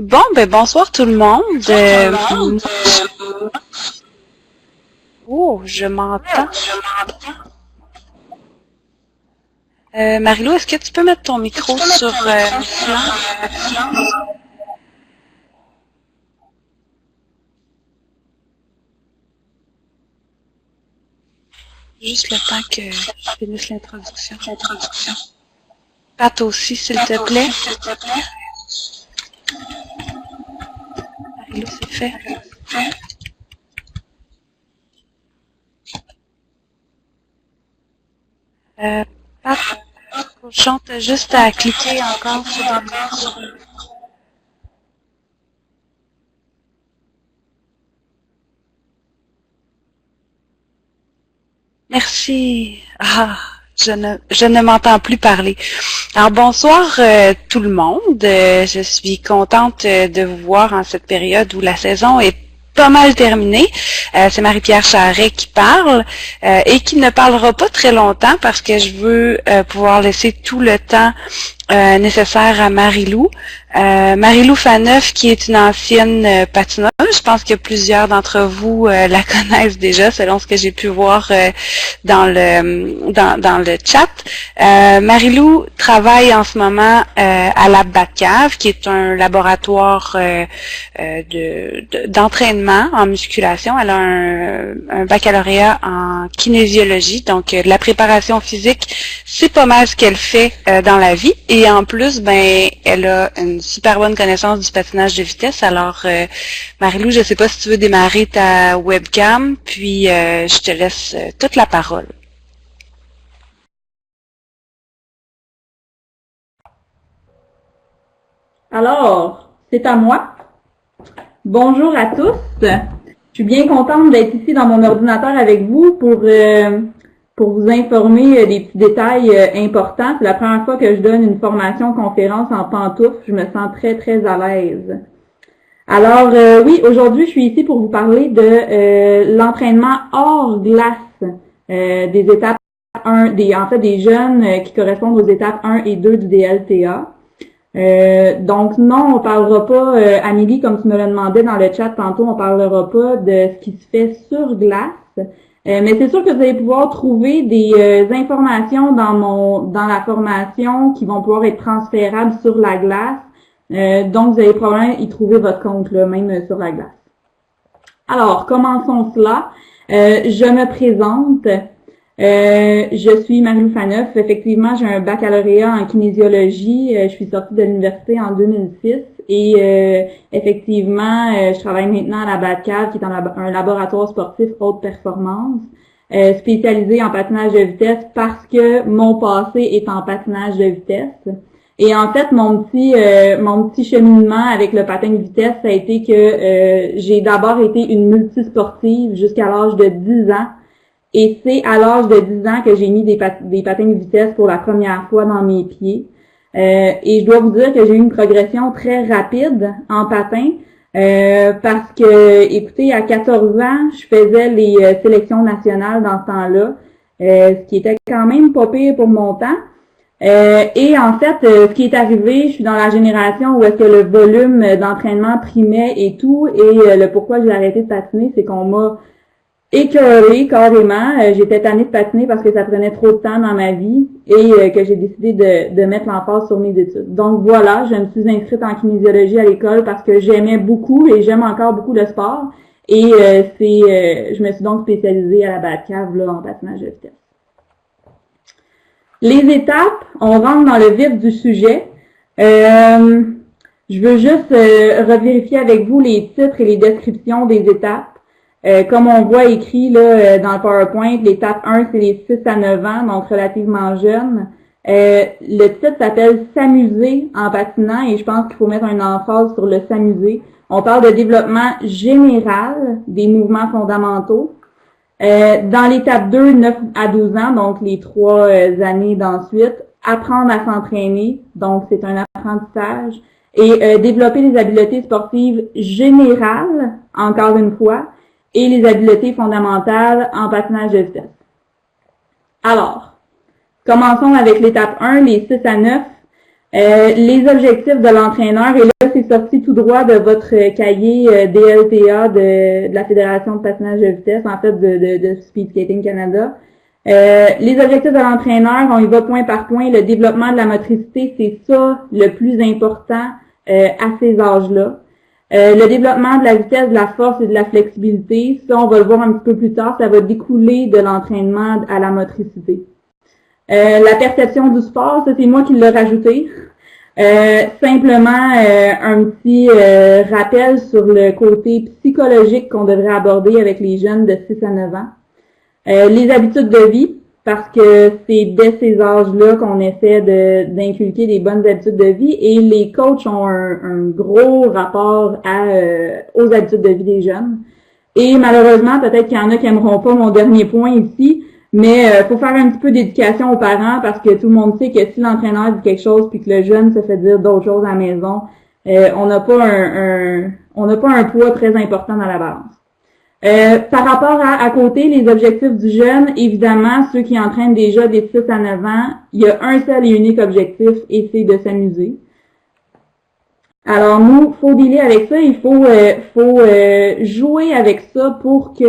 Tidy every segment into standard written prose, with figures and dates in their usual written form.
Bon, ben bonsoir tout le monde. Oh, je m'entends. Marilou, est-ce que tu peux mettre ton micro sur silence? Juste le temps que je finisse l'introduction. Pat aussi, s'il te plaît. Marilou, c'est fait. Pat, Cochon, t'as juste à cliquer encore sur Merci. Ah, je ne m'entends plus parler. Alors bonsoir tout le monde. Je suis contente de vous voir en cette période où la saison est pas mal terminée. C'est Marie-Pierre Charret qui parle et qui ne parlera pas très longtemps parce que je veux pouvoir laisser tout le temps nécessaire à Marilou. Marilou Faneuf, qui est une ancienne patineuse. Je pense que plusieurs d'entre vous la connaissent déjà, selon ce que j'ai pu voir dans le chat. Marilou travaille en ce moment à la Batcave, qui est un laboratoire d'entraînement en musculation. Elle a un baccalauréat en kinésiologie, donc la préparation physique, c'est pas mal ce qu'elle fait dans la vie. Et en plus, ben, elle a une super bonne connaissance du patinage de vitesse. Alors, Marilou, je ne sais pas si tu veux démarrer ta webcam, puis je te laisse toute la parole. Alors, c'est à moi. Bonjour à tous. Je suis bien contente d'être ici dans mon ordinateur avec vous pour vous informer des petits détails importants. C'est la première fois que je donne une formation conférence en pantoufles. Je me sens très, très à l'aise. Alors, oui, aujourd'hui, je suis ici pour vous parler de l'entraînement hors glace, des étapes 1, des jeunes qui correspondent aux étapes 1 et 2 du DLTA. Donc non, on parlera pas, Amélie, comme tu me l'as demandé dans le chat tantôt, on parlera pas de ce qui se fait sur glace. Mais c'est sûr que vous allez pouvoir trouver des informations dans la formation qui vont pouvoir être transférables sur la glace. Donc vous allez probablement y trouver votre compte là, même sur la glace. Alors, commençons cela. Je me présente. Je suis Marilou Faneuf. Effectivement, j'ai un baccalauréat en kinésiologie. Je suis sortie de l'université en 2006 et effectivement, je travaille maintenant à la Batcave, qui est un laboratoire sportif haute performance, spécialisé en patinage de vitesse parce que mon passé est en patinage de vitesse. Et en fait, mon petit cheminement avec le patin de vitesse, ça a été que j'ai d'abord été une multisportive jusqu'à l'âge de 10 ans. Et c'est à l'âge de 10 ans que j'ai mis des patins de vitesse pour la première fois dans mes pieds. Et je dois vous dire que j'ai eu une progression très rapide en patin parce que, écoutez, à 14 ans, je faisais les sélections nationales dans ce temps-là, ce qui était quand même pas pire pour mon temps. Et en fait, ce qui est arrivé, je suis dans la génération où est-ce que le volume d'entraînement primait et tout, et le pourquoi j'ai arrêté de patiner, c'est qu'on m'a écœurée carrément. J'étais tannée de patiner parce que ça prenait trop de temps dans ma vie et que j'ai décidé de mettre l'emphase sur mes études. Donc voilà, je me suis inscrite en kinésiologie à l'école parce que j'aimais beaucoup et j'aime encore beaucoup le sport. Et je me suis donc spécialisée à la Batcave là, en patinage de vitesse. Les étapes, on rentre dans le vif du sujet. Je veux juste revérifier avec vous les titres et les descriptions des étapes. Comme on voit écrit là dans le PowerPoint, l'étape 1, c'est les 6 à 9 ans, donc relativement jeunes. Le titre s'appelle « S'amuser en patinant » et je pense qu'il faut mettre un emphase sur le « s'amuser ». On parle de développement général des mouvements fondamentaux. Dans l'étape 2, 9 à 12 ans, donc les 3 années d'ensuite, apprendre à s'entraîner, donc c'est un apprentissage, et développer les habiletés sportives générales, encore une fois, et les habiletés fondamentales en patinage de vitesse. Alors, commençons avec l'étape 1, les 6 à 9. Les objectifs de l'entraîneur, et là, c'est sorti tout droit de votre cahier DLTA de la Fédération de patinage de vitesse, en fait de Speed Skating Canada. Les objectifs de l'entraîneur, on y va point par point. Le développement de la motricité, c'est ça le plus important à ces âges-là. Le développement de la vitesse, de la force et de la flexibilité, ça on va le voir un petit peu plus tard, ça va découler de l'entraînement à la motricité. La perception du sport, ça c'est moi qui l'ai rajouté. Simplement un petit rappel sur le côté psychologique qu'on devrait aborder avec les jeunes de 6 à 9 ans. Les habitudes de vie, parce que c'est dès ces âges-là qu'on essaie d'inculquer des bonnes habitudes de vie et les coachs ont un gros rapport aux habitudes de vie des jeunes. Et malheureusement, peut-être qu'il y en a qui n'aimeront pas mon dernier point ici, mais faut faire un petit peu d'éducation aux parents parce que tout le monde sait que si l'entraîneur dit quelque chose puis que le jeune se fait dire d'autres choses à la maison, on n'a pas un poids très important dans la balance. Par rapport à côté, les objectifs du jeune, évidemment, ceux qui entraînent déjà des 6 à 9 ans, il y a un seul et unique objectif et c'est de s'amuser. Alors nous, faut dealer avec ça, il faut jouer avec ça pour que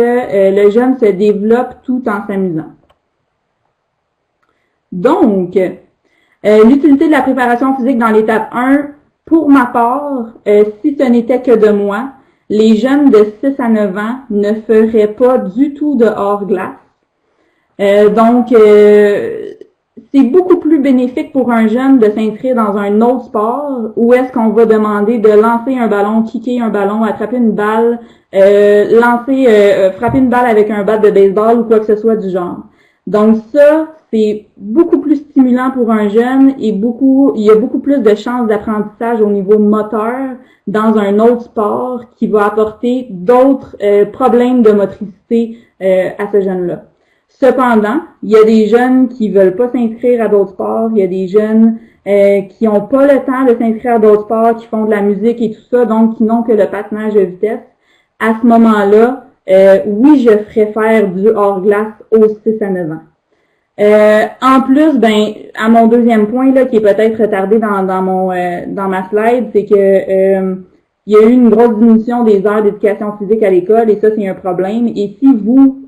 le jeune se développe tout en s'amusant. Donc, l'utilité de la préparation physique dans l'étape 1, pour ma part, si ce n'était que de moi, les jeunes de 6 à 9 ans ne feraient pas du tout de hors-glace. Donc, c'est beaucoup plus bénéfique pour un jeune de s'inscrire dans un autre sport où est-ce qu'on va demander de lancer un ballon, kicker un ballon, attraper une balle, frapper une balle avec un bat de baseball ou quoi que ce soit du genre. Donc ça, c'est beaucoup plus stimulant pour un jeune et il y a beaucoup plus de chances d'apprentissage au niveau moteur dans un autre sport qui va apporter d'autres problèmes de motricité à ce jeune-là. Cependant, il y a des jeunes qui veulent pas s'inscrire à d'autres sports, il y a des jeunes qui ont pas le temps de s'inscrire à d'autres sports, qui font de la musique et tout ça, donc qui n'ont que le patinage de vitesse. À ce moment-là, oui, je ferais faire du hors-glace aux 6 à 9 ans. En plus, à mon deuxième point, là, qui est peut-être retardé dans ma slide, c'est que il y a eu une grosse diminution des heures d'éducation physique à l'école et ça, c'est un problème. Et si vous,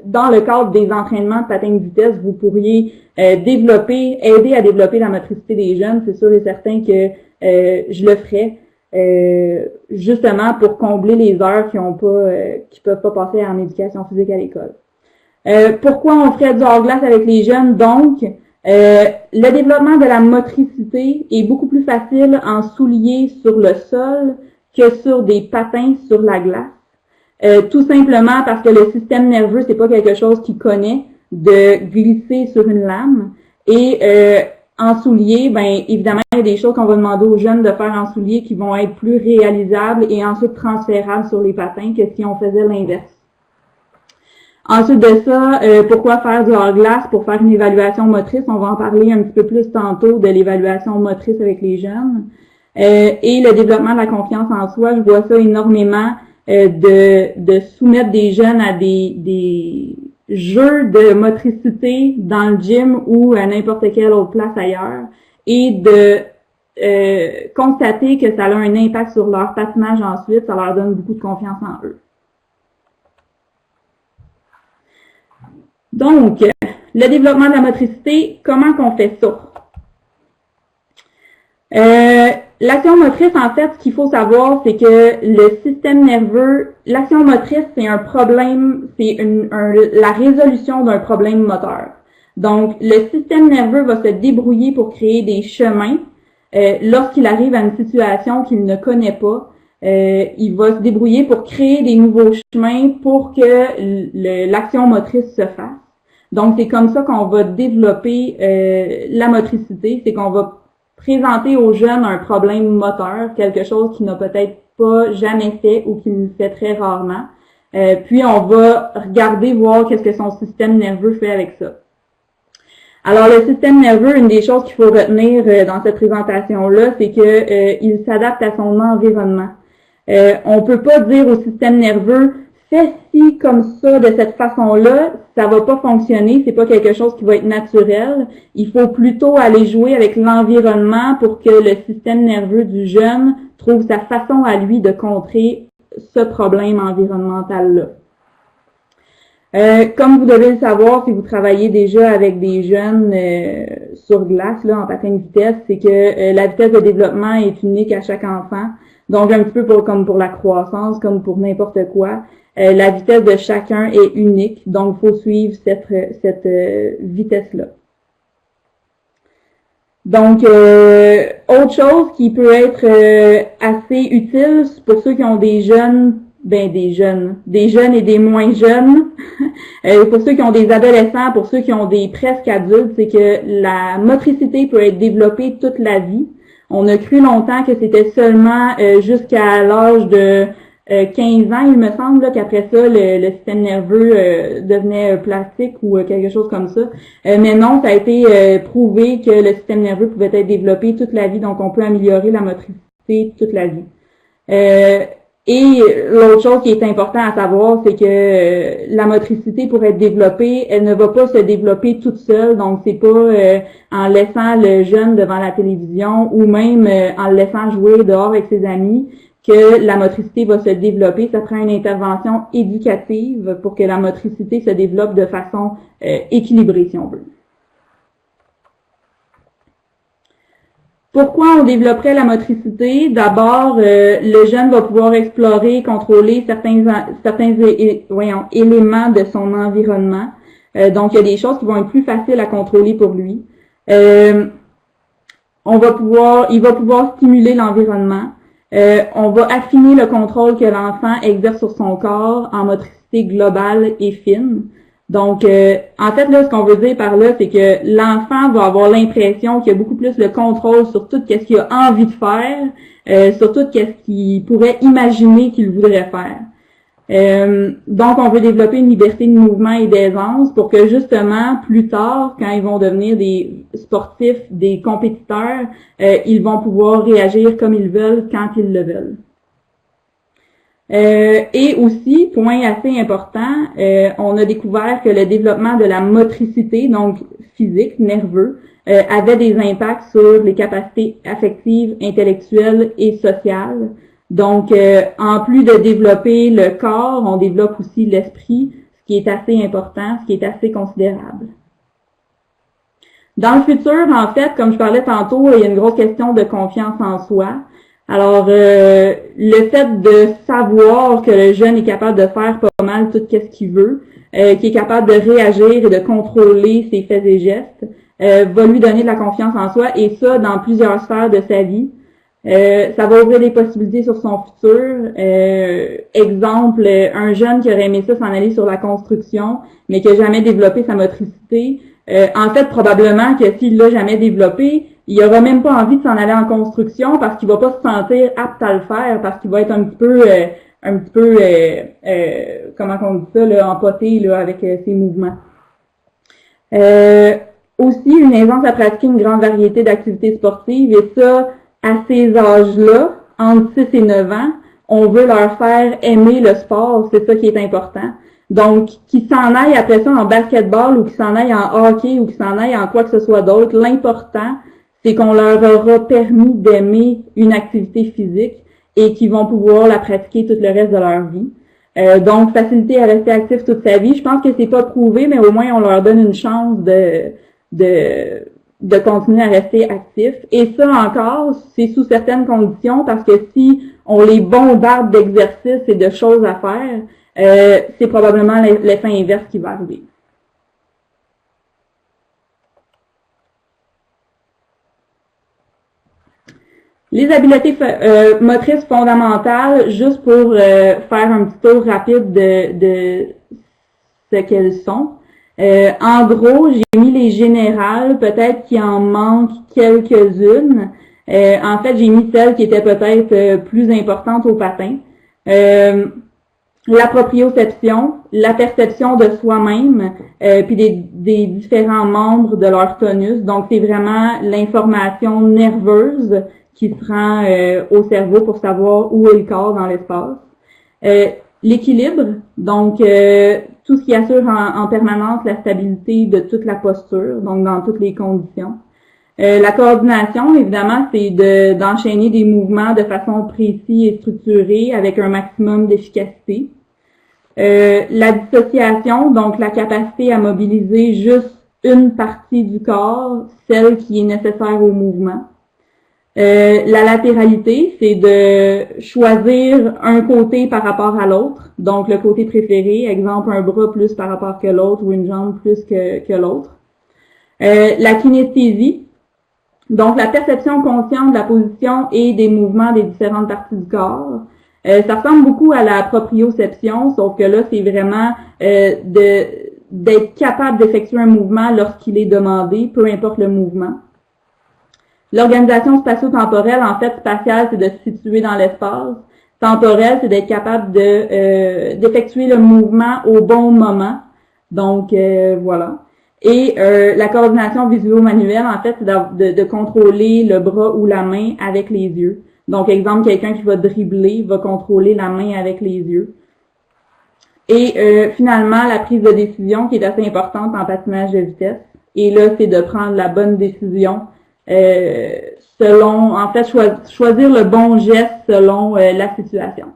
dans le cadre des entraînements de patin de vitesse, vous pourriez aider à développer la motricité des jeunes, c'est sûr et certain que je le ferais. Justement pour combler les heures qui peuvent pas passer en éducation physique à l'école. Pourquoi on ferait du hors-glace avec les jeunes? Donc, le développement de la motricité est beaucoup plus facile en souliers sur le sol que sur des patins sur la glace. Tout simplement parce que le système nerveux, c'est pas quelque chose qu'il connaît de glisser sur une lame. Et en soulier, évidemment, il y a des choses qu'on va demander aux jeunes de faire en soulier qui vont être plus réalisables et ensuite transférables sur les patins que si on faisait l'inverse. Ensuite de ça, pourquoi faire du hors-glace? Pour faire une évaluation motrice. On va en parler un petit peu plus tantôt de l'évaluation motrice avec les jeunes. Et le développement de la confiance en soi, je vois ça énormément de soumettre des jeunes à des jeux de motricité dans le gym ou à n'importe quelle autre place ailleurs et de constater que ça a un impact sur leur patinage ensuite, ça leur donne beaucoup de confiance en eux. Donc, le développement de la motricité, comment qu'on fait ça? L'action motrice, en fait, ce qu'il faut savoir, c'est que le système nerveux, l'action motrice, c'est un problème, c'est la résolution d'un problème moteur. Donc, le système nerveux va se débrouiller pour créer des chemins lorsqu'il arrive à une situation qu'il ne connaît pas. Il va se débrouiller pour créer des nouveaux chemins pour que l'action motrice se fasse. Donc, c'est comme ça qu'on va développer la motricité, c'est qu'on va présenter aux jeunes un problème moteur, quelque chose qu'il n'a peut-être pas jamais fait ou qu'il fait très rarement. Puis, on va regarder, voir qu'est-ce que son système nerveux fait avec ça. Alors, le système nerveux, une des choses qu'il faut retenir dans cette présentation-là, c'est que il s'adapte à son environnement. On peut pas dire au système nerveux fais ci comme ça de cette façon-là, ça va pas fonctionner, c'est pas quelque chose qui va être naturel. Il faut plutôt aller jouer avec l'environnement pour que le système nerveux du jeune trouve sa façon à lui de contrer ce problème environnemental-là. Comme vous devez le savoir, si vous travaillez déjà avec des jeunes sur glace, là, en patin de vitesse, c'est que la vitesse de développement est unique à chaque enfant. Donc, un petit peu comme pour la croissance, comme pour n'importe quoi, la vitesse de chacun est unique. Donc, il faut suivre cette vitesse-là. Donc, autre chose qui peut être assez utile pour ceux qui ont des jeunes, des jeunes et des moins jeunes, pour ceux qui ont des adolescents, pour ceux qui ont des presque adultes, c'est que la motricité peut être développée toute la vie. On a cru longtemps que c'était seulement jusqu'à l'âge de 15 ans, il me semble, qu'après ça, le système nerveux devenait plastique ou quelque chose comme ça. Mais non, ça a été prouvé que le système nerveux pouvait être développé toute la vie, donc on peut améliorer la motricité toute la vie. Et l'autre chose qui est important à savoir, c'est que la motricité, pour être développée, elle ne va pas se développer toute seule. Donc, c'est pas en laissant le jeune devant la télévision ou même en le laissant jouer dehors avec ses amis que la motricité va se développer. Ça prend une intervention éducative pour que la motricité se développe de façon équilibrée, si on veut. Pourquoi on développerait la motricité? D'abord, le jeune va pouvoir explorer, contrôler certains éléments de son environnement. Donc, il y a des choses qui vont être plus faciles à contrôler pour lui. Il va pouvoir stimuler l'environnement. On va affiner le contrôle que l'enfant exerce sur son corps en motricité globale et fine. Donc, en fait, là, ce qu'on veut dire par là, c'est que l'enfant va avoir l'impression qu'il y a beaucoup plus le contrôle sur tout ce qu'il a envie de faire, sur tout ce qu'il pourrait imaginer qu'il voudrait faire. Donc, on veut développer une liberté de mouvement et d'aisance pour que, justement, plus tard, quand ils vont devenir des sportifs, des compétiteurs, ils vont pouvoir réagir comme ils veulent quand ils le veulent. Et aussi, point assez important, on a découvert que le développement de la motricité, donc physique, nerveux, avait des impacts sur les capacités affectives, intellectuelles et sociales. Donc, en plus de développer le corps, on développe aussi l'esprit, ce qui est assez important, ce qui est assez considérable. Dans le futur, en fait, comme je parlais tantôt, il y a une grosse question de confiance en soi. Alors, le fait de savoir que le jeune est capable de faire pas mal tout ce qu'il veut, qui est capable de réagir et de contrôler ses faits et gestes, va lui donner de la confiance en soi, et ça dans plusieurs sphères de sa vie. Ça va ouvrir des possibilités sur son futur. Exemple, un jeune qui aurait aimé ça s'en aller sur la construction, mais qui n'a jamais développé sa motricité. En fait, probablement que s'il l'a jamais développé, il aura même pas envie de s'en aller en construction parce qu'il va pas se sentir apte à le faire, parce qu'il va être un petit peu comment on dit ça, là, empoté là, avec ses mouvements. Aussi, une aisance à pratiquer une grande variété d'activités sportives, et ça, à ces âges-là, entre 6 et 9 ans, on veut leur faire aimer le sport, c'est ça qui est important. Donc, qu'ils s'en aillent après ça en basketball ou qu'ils s'en aillent en hockey ou qu'ils s'en aillent en quoi que ce soit d'autre, l'important, c'est qu'on leur aura permis d'aimer une activité physique et qu'ils vont pouvoir la pratiquer tout le reste de leur vie. Donc, faciliter à rester actif toute sa vie. Je pense que c'est pas prouvé, mais au moins on leur donne une chance de continuer à rester actif. Et ça encore, c'est sous certaines conditions, parce que si on les bombarde d'exercices et de choses à faire, c'est probablement l'effet inverse qui va arriver. Les habiletés motrices fondamentales, juste pour faire un petit tour rapide de ce qu'elles sont. En gros, j'ai mis les générales, peut-être qu'il en manque quelques-unes. En fait, j'ai mis celles qui étaient peut-être plus importantes au patin. La proprioception, la perception de soi-même, puis des différents membres de leur tonus. Donc, c'est vraiment l'information nerveuse qui se rend au cerveau pour savoir où est le corps dans l'espace. L'équilibre, donc tout ce qui assure en permanence la stabilité de toute la posture, donc dans toutes les conditions. La coordination, évidemment, c'est d'enchaîner des mouvements de façon précise et structurée avec un maximum d'efficacité. La dissociation, donc la capacité à mobiliser juste une partie du corps, celle qui est nécessaire au mouvement. La latéralité, c'est de choisir un côté par rapport à l'autre, donc le côté préféré, exemple un bras plus par rapport que l'autre ou une jambe plus que l'autre. La kinesthésie, donc la perception consciente de la position et des mouvements des différentes parties du corps. Ça ressemble beaucoup à la proprioception, sauf que là, c'est vraiment d'être capable d'effectuer un mouvement lorsqu'il est demandé, peu importe le mouvement. L'organisation spatio-temporelle, en fait, spatiale, c'est de se situer dans l'espace. Temporelle, c'est d'être capable d'effectuer le mouvement au bon moment. Donc, voilà. Et la coordination visuo-manuelle, en fait, c'est de contrôler le bras ou la main avec les yeux. Donc, exemple, quelqu'un qui va dribbler va contrôler la main avec les yeux. Et finalement, la prise de décision qui est assez importante en patinage de vitesse. Et là, c'est de prendre la bonne décision selon, en fait, choisir le bon geste selon la situation.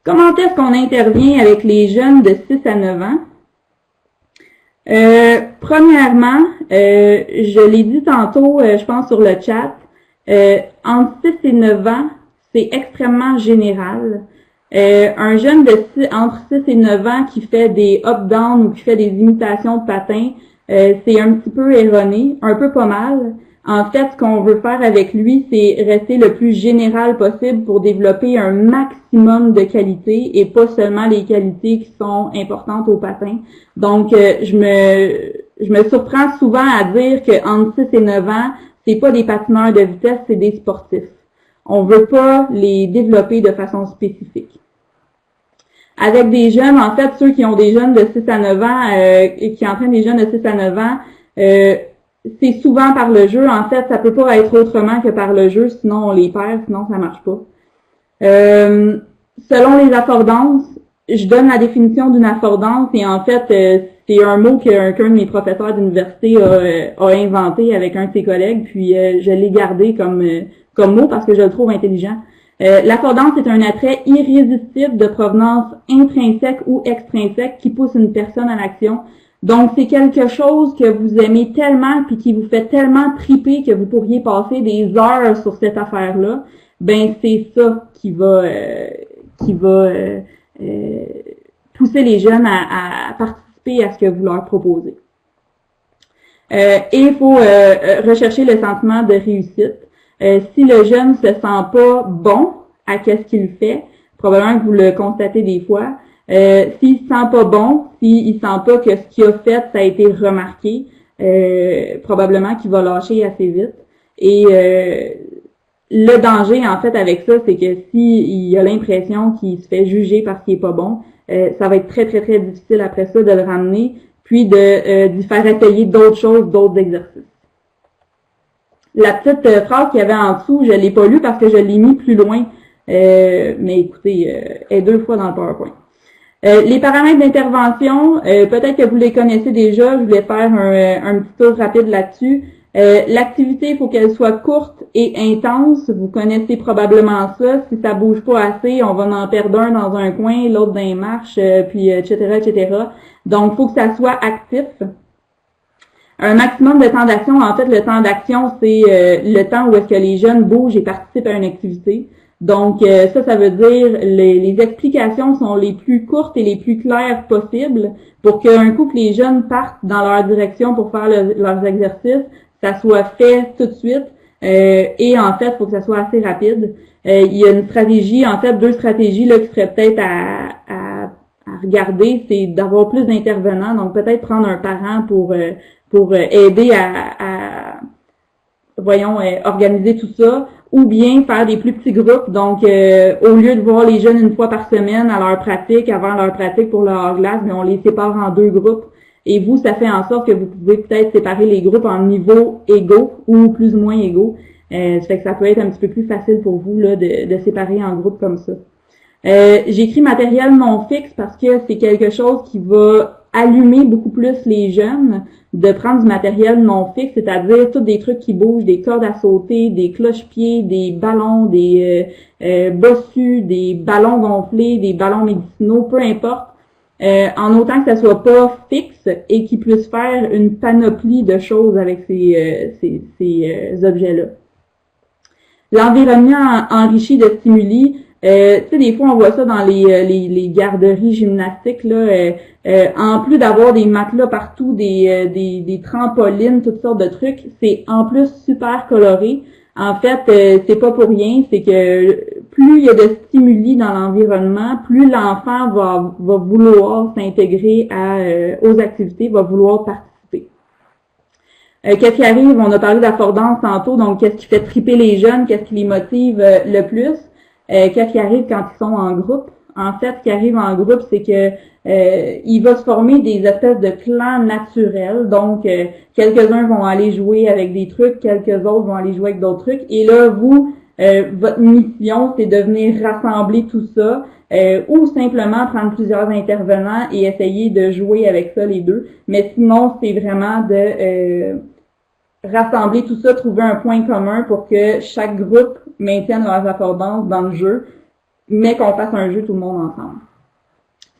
Comment est-ce qu'on intervient avec les jeunes de 6 à 9 ans? Premièrement, je l'ai dit tantôt, je pense sur le chat, entre 6 et 9 ans, c'est extrêmement général. Un jeune entre 6 et 9 ans qui fait des up-down ou qui fait des imitations de patins, c'est un petit peu erroné, un peu pas mal. En fait, ce qu'on veut faire avec lui, c'est rester le plus général possible pour développer un maximum de qualités et pas seulement les qualités qui sont importantes au patin. Donc, je me surprends souvent à dire qu'entre 6 et 9 ans, c'est pas des patineurs de vitesse, c'est des sportifs. On veut pas les développer de façon spécifique. Avec des jeunes, en fait, ceux qui ont des jeunes de 6 à 9 ans et qui entraînent des jeunes de 6 à 9 ans, c'est souvent par le jeu. En fait, ça peut pas être autrement que par le jeu, sinon on les perd, sinon ça marche pas. Selon les affordances, je donne la définition d'une affordance et en fait, c'est un mot qu'un de mes professeurs d'université a inventé avec un de ses collègues, puis je l'ai gardé comme mot parce que je le trouve intelligent. L'affordance est un attrait irrésistible de provenance intrinsèque ou extrinsèque qui pousse une personne à l'action. Donc, c'est quelque chose que vous aimez tellement puis qui vous fait tellement triper que vous pourriez passer des heures sur cette affaire-là. Ben, c'est ça qui va pousser les jeunes à participer à ce que vous leur proposez. Et il faut rechercher le sentiment de réussite. Si le jeune se sent pas bon à qu'est-ce qu'il fait, probablement que vous le constatez des fois, s'il se sent pas bon, s'il sent pas que ce qu'il a fait, ça a été remarqué, probablement qu'il va lâcher assez vite. Et le danger, en fait, avec ça, c'est que s'il a l'impression qu'il se fait juger parce qu'il est pas bon, ça va être très, très, très difficile après ça de le ramener, puis d'y faire essayer d'autres choses, d'autres exercices. La petite phrase qu'il y avait en dessous, je l'ai pas lue parce que je l'ai mis plus loin, mais écoutez, elle est 2 fois dans le PowerPoint. Les paramètres d'intervention, peut-être que vous les connaissez déjà, je voulais faire un petit tour rapide là-dessus. L'activité, il faut qu'elle soit courte et intense. Vous connaissez probablement ça. Si ça bouge pas assez, on va en perdre un dans un coin, l'autre dans les marches, puis etc., etc. Donc, il faut que ça soit actif. Un maximum de temps d'action. En fait, le temps d'action, c'est le temps où est-ce que les jeunes bougent et participent à une activité. Donc, ça veut dire les explications sont les plus courtes et les plus claires possibles pour qu'un coup que les jeunes partent dans leur direction pour faire leurs exercices, ça soit fait tout de suite. Et en fait, il faut que ça soit assez rapide. Il y a une stratégie, en fait, 2 stratégies là qui seraient peut-être à regarder, c'est d'avoir plus d'intervenants. Donc, peut-être prendre un parent pour aider à organiser tout ça, ou bien faire des plus petits groupes. Donc, au lieu de voir les jeunes une fois par semaine à leur pratique, avant leur pratique pour leur glace, mais on les sépare en 2 groupes. Et vous, ça fait en sorte que vous pouvez peut-être séparer les groupes en niveaux égaux ou plus ou moins égaux. Ça fait que ça peut être un petit peu plus facile pour vous là de séparer en groupes comme ça. J'écris matériel non fixe parce que c'est quelque chose qui va allumer beaucoup plus les jeunes, de prendre du matériel non fixe, c'est-à-dire tous des trucs qui bougent, des cordes à sauter, des cloche-pieds, des ballons, des bossus, des ballons gonflés, des ballons médicinaux, peu importe, en autant que ça soit pas fixe et qu'ils puissent faire une panoplie de choses avec ces objets-là. L'environnement enrichi de stimuli, tu sais, des fois on voit ça dans les garderies gymnastiques là. En plus d'avoir des matelas partout, des trampolines, toutes sortes de trucs, c'est en plus super coloré. En fait, c'est pas pour rien, c'est que plus il y a de stimuli dans l'environnement, plus l'enfant va vouloir s'intégrer aux activités, va vouloir participer. Qu'est-ce qui arrive? On a parlé d'affordance tantôt, donc qu'est-ce qui fait triper les jeunes, qu'est-ce qui les motive le plus? Qu'est-ce qui arrive quand ils sont en groupe? En fait, ce qui arrive en groupe, c'est que il va se former des espèces de clans naturels. Donc, quelques-uns vont aller jouer avec des trucs, quelques autres vont aller jouer avec d'autres trucs. Et là, vous, votre mission, c'est de venir rassembler tout ça, ou simplement prendre plusieurs intervenants et essayer de jouer avec ça les deux. Mais sinon, c'est vraiment de rassembler tout ça, trouver un point commun pour que chaque groupe maintienne leurs affordances dans le jeu, mais qu'on fasse un jeu tout le monde ensemble.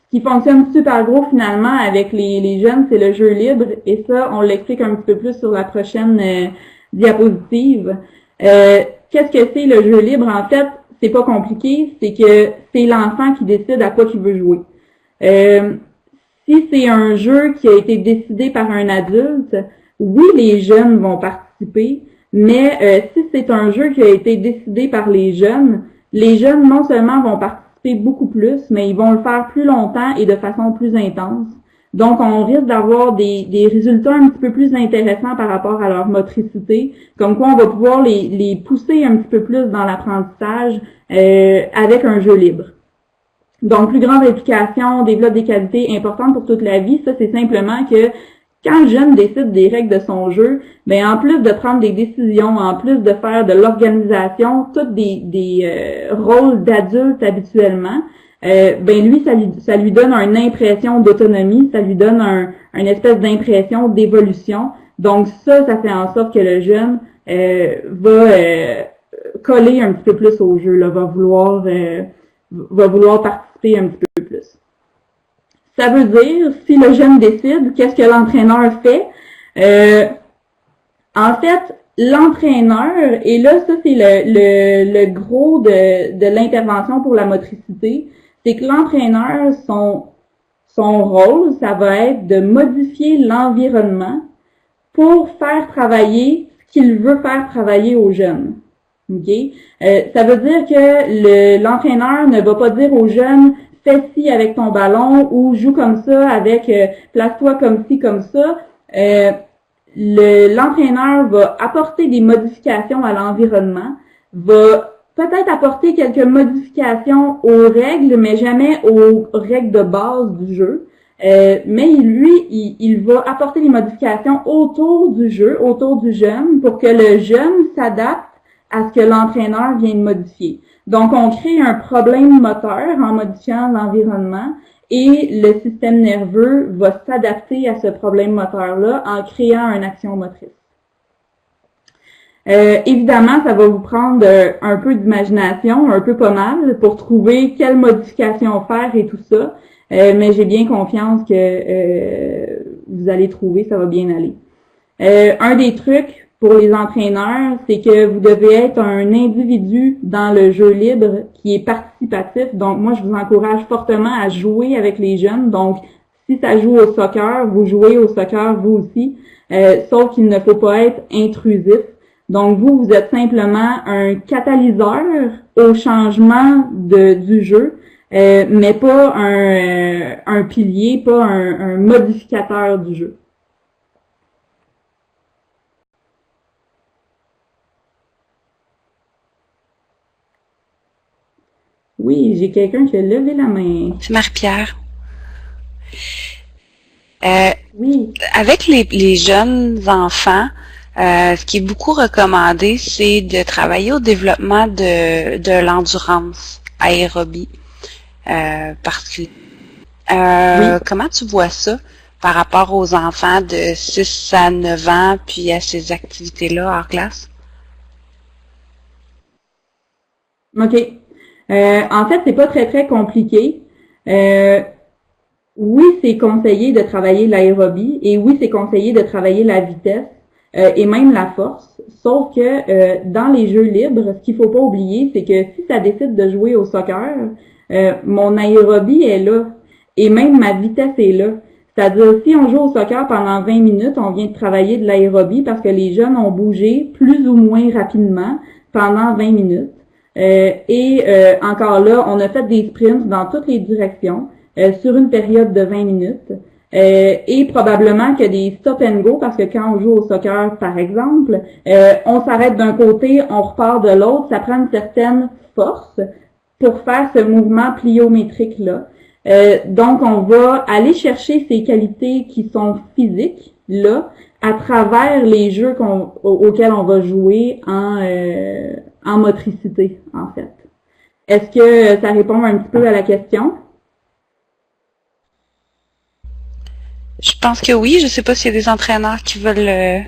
Ce qui fonctionne super gros finalement avec les jeunes, c'est le jeu libre, et ça, on l'explique un petit peu plus sur la prochaine diapositive. Qu'est-ce que c'est le jeu libre? En fait, c'est pas compliqué, c'est que c'est l'enfant qui décide à quoi il veut jouer. Si c'est un jeu qui a été décidé par un adulte, oui, les jeunes vont participer, mais si c'est un jeu qui a été décidé par les jeunes non seulement vont participer beaucoup plus, mais ils vont le faire plus longtemps et de façon plus intense. Donc, on risque d'avoir des résultats un petit peu plus intéressants par rapport à leur motricité, comme quoi on va pouvoir les pousser un petit peu plus dans l'apprentissage avec un jeu libre. Donc, plus grande implication, développe des qualités importantes pour toute la vie. Ça, c'est simplement que quand le jeune décide des règles de son jeu, ben en plus de prendre des décisions, en plus de faire de l'organisation, tous des rôles d'adulte habituellement, ben lui, ça lui donne une impression d'autonomie, ça lui donne une espèce d'impression d'évolution. Donc ça fait en sorte que le jeune va coller un petit peu plus au jeu, là, va vouloir participer un petit peu plus. Ça veut dire, si le jeune décide, qu'est-ce que l'entraîneur fait? En fait, l'entraîneur, et là, ça c'est le gros de l'intervention pour la motricité, c'est que l'entraîneur, son rôle, ça va être de modifier l'environnement pour faire travailler ce qu'il veut faire travailler aux jeunes. Okay? Ça veut dire que l'entraîneur ne va pas dire aux jeunes fais ci avec ton ballon ou joue comme ça avec place-toi comme ci, comme ça. L'entraîneur va apporter des modifications à l'environnement, va peut-être apporter quelques modifications aux règles, mais jamais aux règles de base du jeu. Mais lui, il va apporter des modifications autour du jeu, autour du jeune, pour que le jeune s'adapte à ce que l'entraîneur vient de modifier. Donc, on crée un problème moteur en modifiant l'environnement et le système nerveux va s'adapter à ce problème moteur-là en créant une action motrice. Évidemment, ça va vous prendre un peu d'imagination, un peu pas mal, pour trouver quelle modification faire et tout ça, mais j'ai bien confiance que vous allez trouver, ça va bien aller. Un des trucs pour les entraîneurs, c'est que vous devez être un individu dans le jeu libre qui est participatif. Donc, moi, je vous encourage fortement à jouer avec les jeunes. Donc, si ça joue au soccer, vous jouez au soccer vous aussi, sauf qu'il ne faut pas être intrusif. Donc, vous êtes simplement un catalyseur au changement du jeu, mais pas un pilier, pas un modificateur du jeu. Oui, j'ai quelqu'un qui a levé la main. C'est Marie-Pierre. Oui. Avec les jeunes enfants, ce qui est beaucoup recommandé, c'est de travailler au développement de l'endurance aérobie. Parce que Oui. comment tu vois ça? par rapport aux enfants de 6 à 9 ans, puis à ces activités-là hors classe? OK. En fait, c'est pas très compliqué. Oui, c'est conseillé de travailler l'aérobie et oui, c'est conseillé de travailler la vitesse et même la force. Sauf que dans les jeux libres, ce qu'il faut pas oublier, c'est que si ça décide de jouer au soccer, mon aérobie est là et même ma vitesse est là. C'est-à-dire, si on joue au soccer pendant 20 minutes, on vient de travailler de l'aérobie parce que les jeunes ont bougé plus ou moins rapidement pendant 20 minutes. Encore là, on a fait des sprints dans toutes les directions sur une période de 20 minutes. Et probablement que des stop and go, parce que quand on joue au soccer, par exemple, on s'arrête d'un côté, on repart de l'autre, ça prend une certaine force pour faire ce mouvement pliométrique-là. Donc, on va aller chercher ces qualités qui sont physiques, là, à travers les jeux auxquels on va jouer en motricité, en fait. Est-ce que ça répond un petit peu à la question? Je pense que oui. Je sais pas s'il y a des entraîneurs qui veulent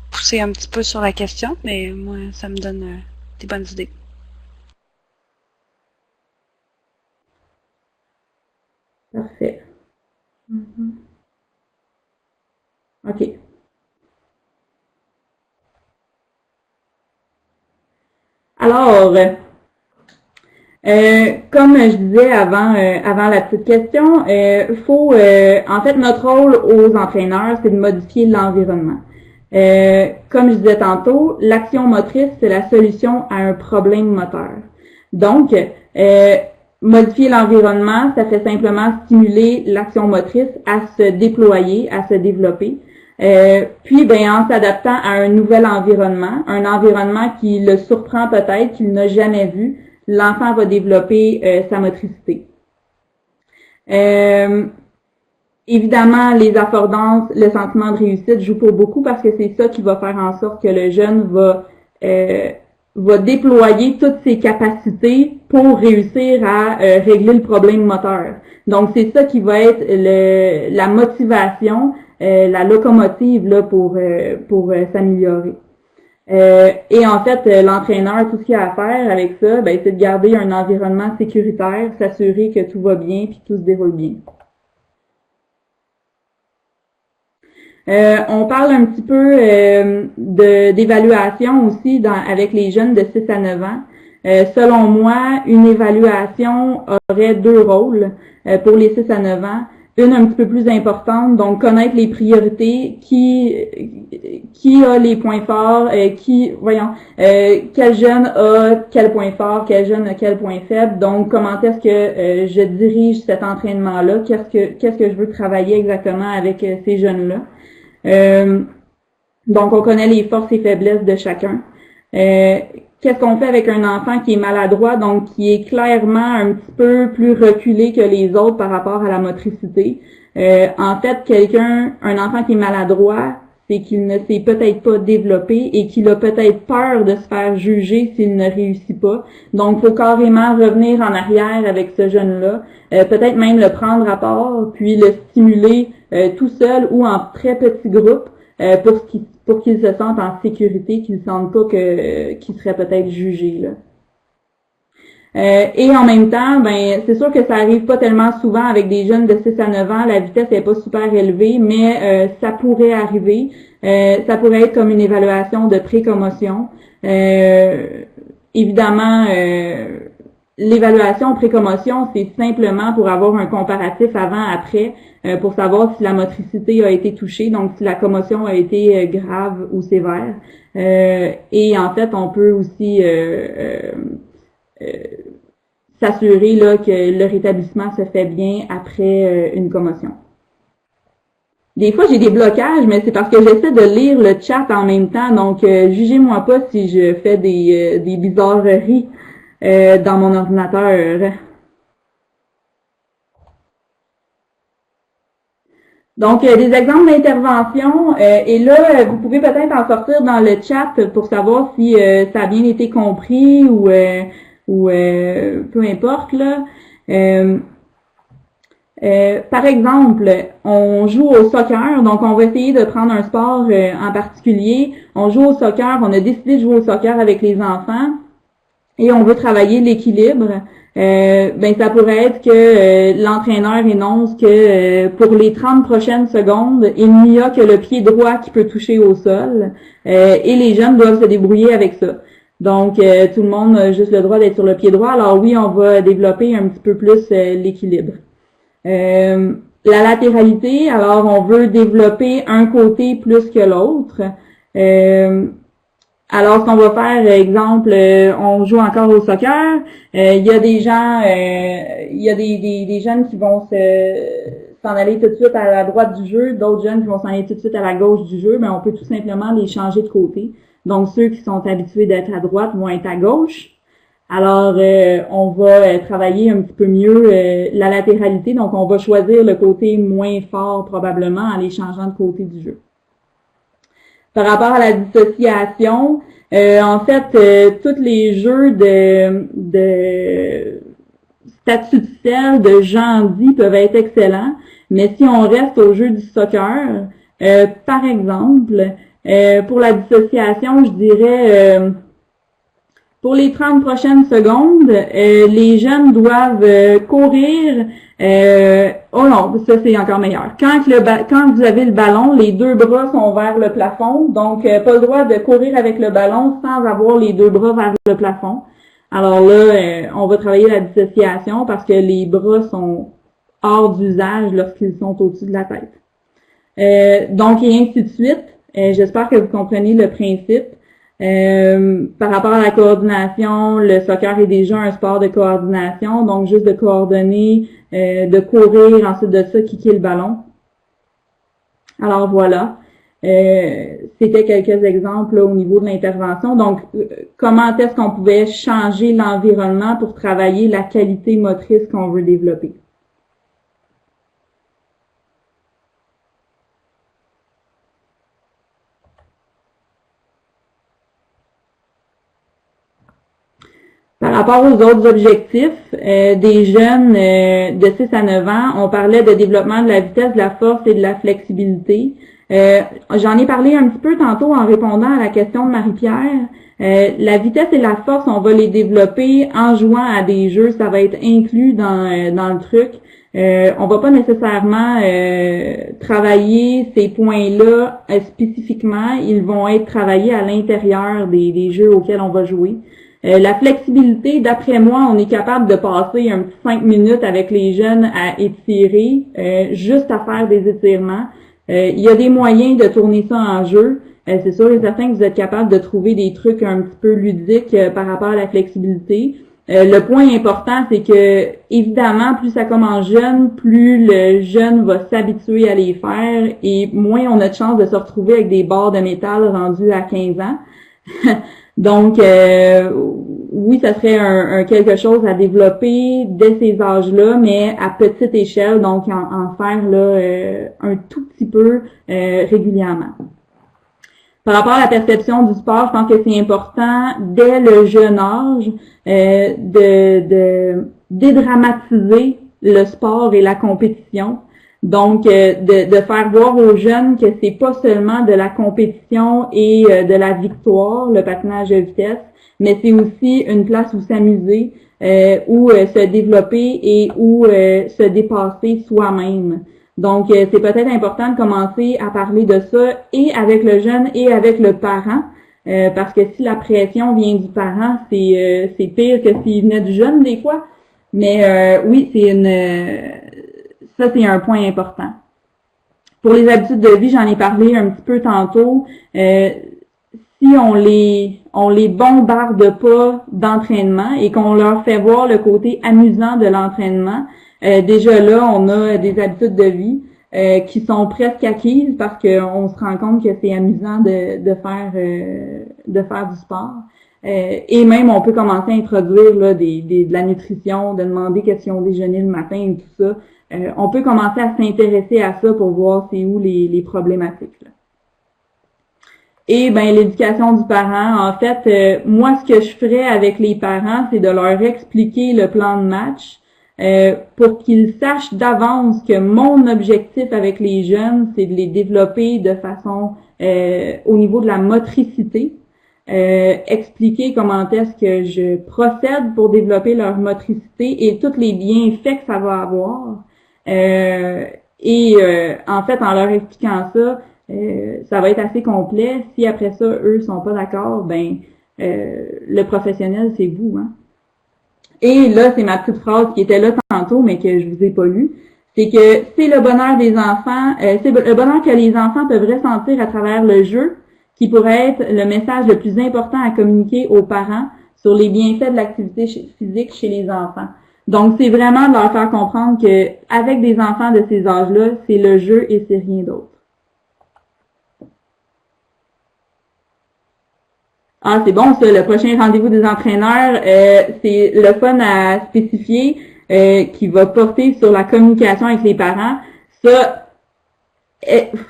pousser un petit peu sur la question, mais moi, ça me donne des bonnes idées. Parfait. OK. Alors, comme je disais avant la petite question, en fait, notre rôle aux entraîneurs, c'est de modifier l'environnement. Comme je disais tantôt, l'action motrice, c'est la solution à un problème moteur. Donc, modifier l'environnement, ça fait simplement stimuler l'action motrice à se déployer, à se développer. Puis, en s'adaptant à un nouvel environnement, un environnement qui le surprend peut-être, qu'il n'a jamais vu, l'enfant va développer sa motricité. Évidemment, les affordances, le sentiment de réussite joue pour beaucoup parce que c'est ça qui va faire en sorte que le jeune va déployer toutes ses capacités pour réussir à régler le problème moteur. Donc, c'est ça qui va être la motivation, la locomotive là pour s'améliorer. Et en fait, l'entraîneur, tout ce qu'il a à faire avec ça, c'est de garder un environnement sécuritaire, s'assurer que tout va bien puis que tout se déroule bien. On parle un petit peu d'évaluation aussi avec les jeunes de 6 à 9 ans. Selon moi, une évaluation aurait deux rôles pour les 6 à 9 ans. Une un petit peu plus importante, donc connaître les priorités, qui a les points forts, quel jeune a quel point fort, quel jeune a quel point faible, donc comment est-ce que je dirige cet entraînement-là, qu'est-ce que je veux travailler exactement avec ces jeunes-là. Donc on connaît les forces et faiblesses de chacun. Qu'est-ce qu'on fait avec un enfant qui est maladroit, donc qui est clairement un petit peu plus reculé que les autres par rapport à la motricité? En fait, un enfant qui est maladroit, c'est qu'il ne s'est peut-être pas développé et qu'il a peut-être peur de se faire juger s'il ne réussit pas. Donc, il faut carrément revenir en arrière avec ce jeune-là, peut-être même le prendre à part, puis le stimuler tout seul ou en très petits groupes pour qu'ils se sentent en sécurité, qu'ils ne sentent pas qu'ils seraient peut-être jugés, là. Et en même temps, c'est sûr que ça arrive pas tellement souvent avec des jeunes de 6 à 9 ans, la vitesse est pas super élevée, mais ça pourrait arriver. Ça pourrait être comme une évaluation de pré-commotion. Évidemment, l'évaluation pré-commotion, c'est simplement pour avoir un comparatif avant-après, pour savoir si la motricité a été touchée, donc si la commotion a été grave ou sévère. Et en fait, on peut aussi s'assurer là que le rétablissement se fait bien après une commotion. Des fois, j'ai des blocages, mais c'est parce que j'essaie de lire le chat en même temps, donc jugez-moi pas si je fais des bizarreries dans mon ordinateur. Donc, des exemples d'intervention, et là, vous pouvez peut-être en sortir dans le chat pour savoir si ça a bien été compris ou peu importe, là. Par exemple, on joue au soccer, donc on va essayer de prendre un sport en particulier. On joue au soccer, on a décidé de jouer au soccer avec les enfants et on veut travailler l'équilibre. Ben ça pourrait être que l'entraîneur énonce que pour les 30 prochaines secondes, il n'y a que le pied droit qui peut toucher au sol et les jeunes doivent se débrouiller avec ça. Donc, tout le monde a juste le droit d'être sur le pied droit. Alors oui, on va développer un petit peu plus l'équilibre. La latéralité, alors on veut développer un côté plus que l'autre. Alors, ce qu'on va faire, exemple, on joue encore au soccer. Il y a des gens, il y a des jeunes qui vont s'en aller tout de suite à la droite du jeu, d'autres jeunes qui vont s'en aller tout de suite à la gauche du jeu. Mais on peut tout simplement les changer de côté. Donc, ceux qui sont habitués d'être à droite vont être à gauche. Alors, on va travailler un petit peu mieux la latéralité. Donc, on va choisir le côté moins fort probablement en les changeant de côté du jeu. Par rapport à la dissociation, en fait, tous les jeux de statut de sel, de Jean-Dit peuvent être excellents. Mais si on reste au jeu du soccer, par exemple, pour la dissociation, je dirais... pour les 30 prochaines secondes, les jeunes doivent courir. Oh non, ça c'est encore meilleur. Quand vous avez le ballon, les deux bras sont vers le plafond, donc pas le droit de courir avec le ballon sans avoir les deux bras vers le plafond. Alors là, on va travailler la dissociation parce que les bras sont hors d'usage lorsqu'ils sont au-dessus de la tête. Donc et ainsi de suite. J'espère que vous comprenez le principe. Par rapport à la coordination, le soccer est déjà un sport de coordination, donc juste de coordonner, de courir, ensuite de ça, kicker le ballon. Alors voilà, c'était quelques exemples là, au niveau de l'intervention. Donc, comment est-ce qu'on pouvait changer l'environnement pour travailler la qualité motrice qu'on veut développer? Par rapport aux autres objectifs des jeunes de 6 à 9 ans, on parlait de développement de la vitesse, de la force et de la flexibilité. J'en ai parlé un petit peu tantôt en répondant à la question de Marie-Pierre. La vitesse et la force, on va les développer en jouant à des jeux, ça va être inclus dans le truc. On va pas nécessairement travailler ces points-là spécifiquement, ils vont être travaillés à l'intérieur des jeux auxquels on va jouer. La flexibilité, d'après moi, on est capable de passer un petit 5 minutes avec les jeunes à étirer, juste à faire des étirements. Il y a des moyens de tourner ça en jeu. C'est sûr et certain que vous êtes capable de trouver des trucs un petit peu ludiques par rapport à la flexibilité. Le point important, c'est que, évidemment, plus ça commence jeune, plus le jeune va s'habituer à les faire et moins on a de chances de se retrouver avec des barres de métal rendues à 15 ans. Donc, oui, ça serait quelque chose à développer dès ces âges-là, mais à petite échelle, donc en faire là un tout petit peu régulièrement. Par rapport à la perception du sport, je pense que c'est important dès le jeune âge de dédramatiser le sport et la compétition. Donc, de faire voir aux jeunes que c'est pas seulement de la compétition et de la victoire, le patinage de vitesse, mais c'est aussi une place où s'amuser, où se développer et où se dépasser soi-même. Donc, c'est peut-être important de commencer à parler de ça et avec le jeune et avec le parent, parce que si la pression vient du parent, c'est pire que s'il venait du jeune des fois. Mais oui, ça, c'est un point important. Pour les habitudes de vie, j'en ai parlé un petit peu tantôt. Si on les bombarde pas d'entraînement et qu'on leur fait voir le côté amusant de l'entraînement, déjà là, on a des habitudes de vie qui sont presque acquises parce qu'on se rend compte que c'est amusant de faire du sport. Et même, on peut commencer à introduire là, de la nutrition, de demander qu'est-ce qu'ils ont déjeuné le matin et tout ça. On peut commencer à s'intéresser à ça pour voir c'est où les problématiques. Là. Et ben l'éducation du parent, en fait, moi ce que je ferais avec les parents, c'est de leur expliquer le plan de match, pour qu'ils sachent d'avance que mon objectif avec les jeunes, c'est de les développer de façon au niveau de la motricité, expliquer comment est-ce que je procède pour développer leur motricité et tous les bienfaits que ça va avoir. En fait, en leur expliquant ça, ça va être assez complet. Si après ça, eux sont pas d'accord, ben le professionnel, c'est vous, hein. Et là, c'est ma petite phrase qui était là tantôt, mais que je vous ai pas lue. C'est que c'est le bonheur des enfants, c'est le bonheur que les enfants peuvent ressentir à travers le jeu, qui pourrait être le message le plus important à communiquer aux parents sur les bienfaits de l'activité physique chez les enfants. Donc, c'est vraiment de leur faire comprendre que avec des enfants de ces âges-là, c'est le jeu et c'est rien d'autre. Ah, c'est bon ça, le prochain rendez-vous des entraîneurs, c'est le fun à spécifier qui va porter sur la communication avec les parents. Ça,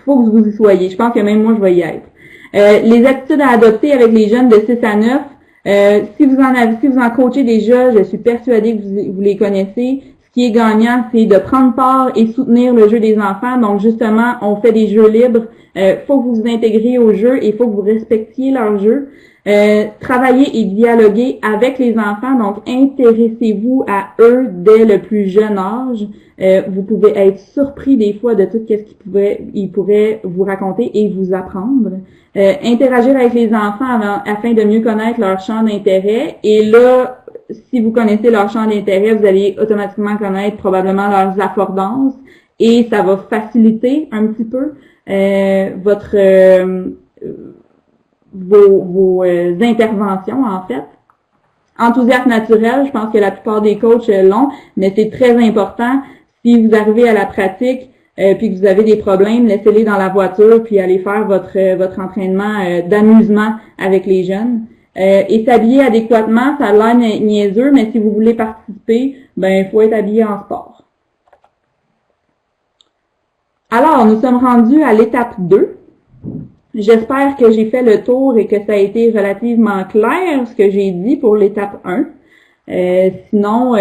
faut que vous y soyez. Je pense que même moi, je vais y être. Les attitudes à adopter avec les jeunes de 6 à 9, si vous en coachez déjà, je suis persuadée que vous les connaissez. Ce qui est gagnant, c'est de prendre part et soutenir le jeu des enfants. Donc, justement, on fait des jeux libres. Faut que vous vous intégriez au jeu et il faut que vous respectiez leur jeu. Travailler et dialoguer avec les enfants, donc intéressez-vous à eux dès le plus jeune âge. Vous pouvez être surpris des fois de tout ce qu'ils pourraient vous raconter et vous apprendre. Interagir avec les enfants afin de mieux connaître leur champ d'intérêt. Et là, si vous connaissez leur champ d'intérêt, vous allez automatiquement connaître probablement leurs affordances et ça va faciliter un petit peu vos interventions, en fait. Enthousiasme naturel, je pense que la plupart des coachs l'ont, mais c'est très important. Si vous arrivez à la pratique puis que vous avez des problèmes, laissez-les dans la voiture puis allez faire votre entraînement d'amusement avec les jeunes. Et s'habiller adéquatement, ça a l'air niaiseux, mais si vous voulez participer, ben il faut être habillé en sport. Alors, nous sommes rendus à l'étape 2. J'espère que j'ai fait le tour et que ça a été relativement clair ce que j'ai dit pour l'étape 1. Sinon,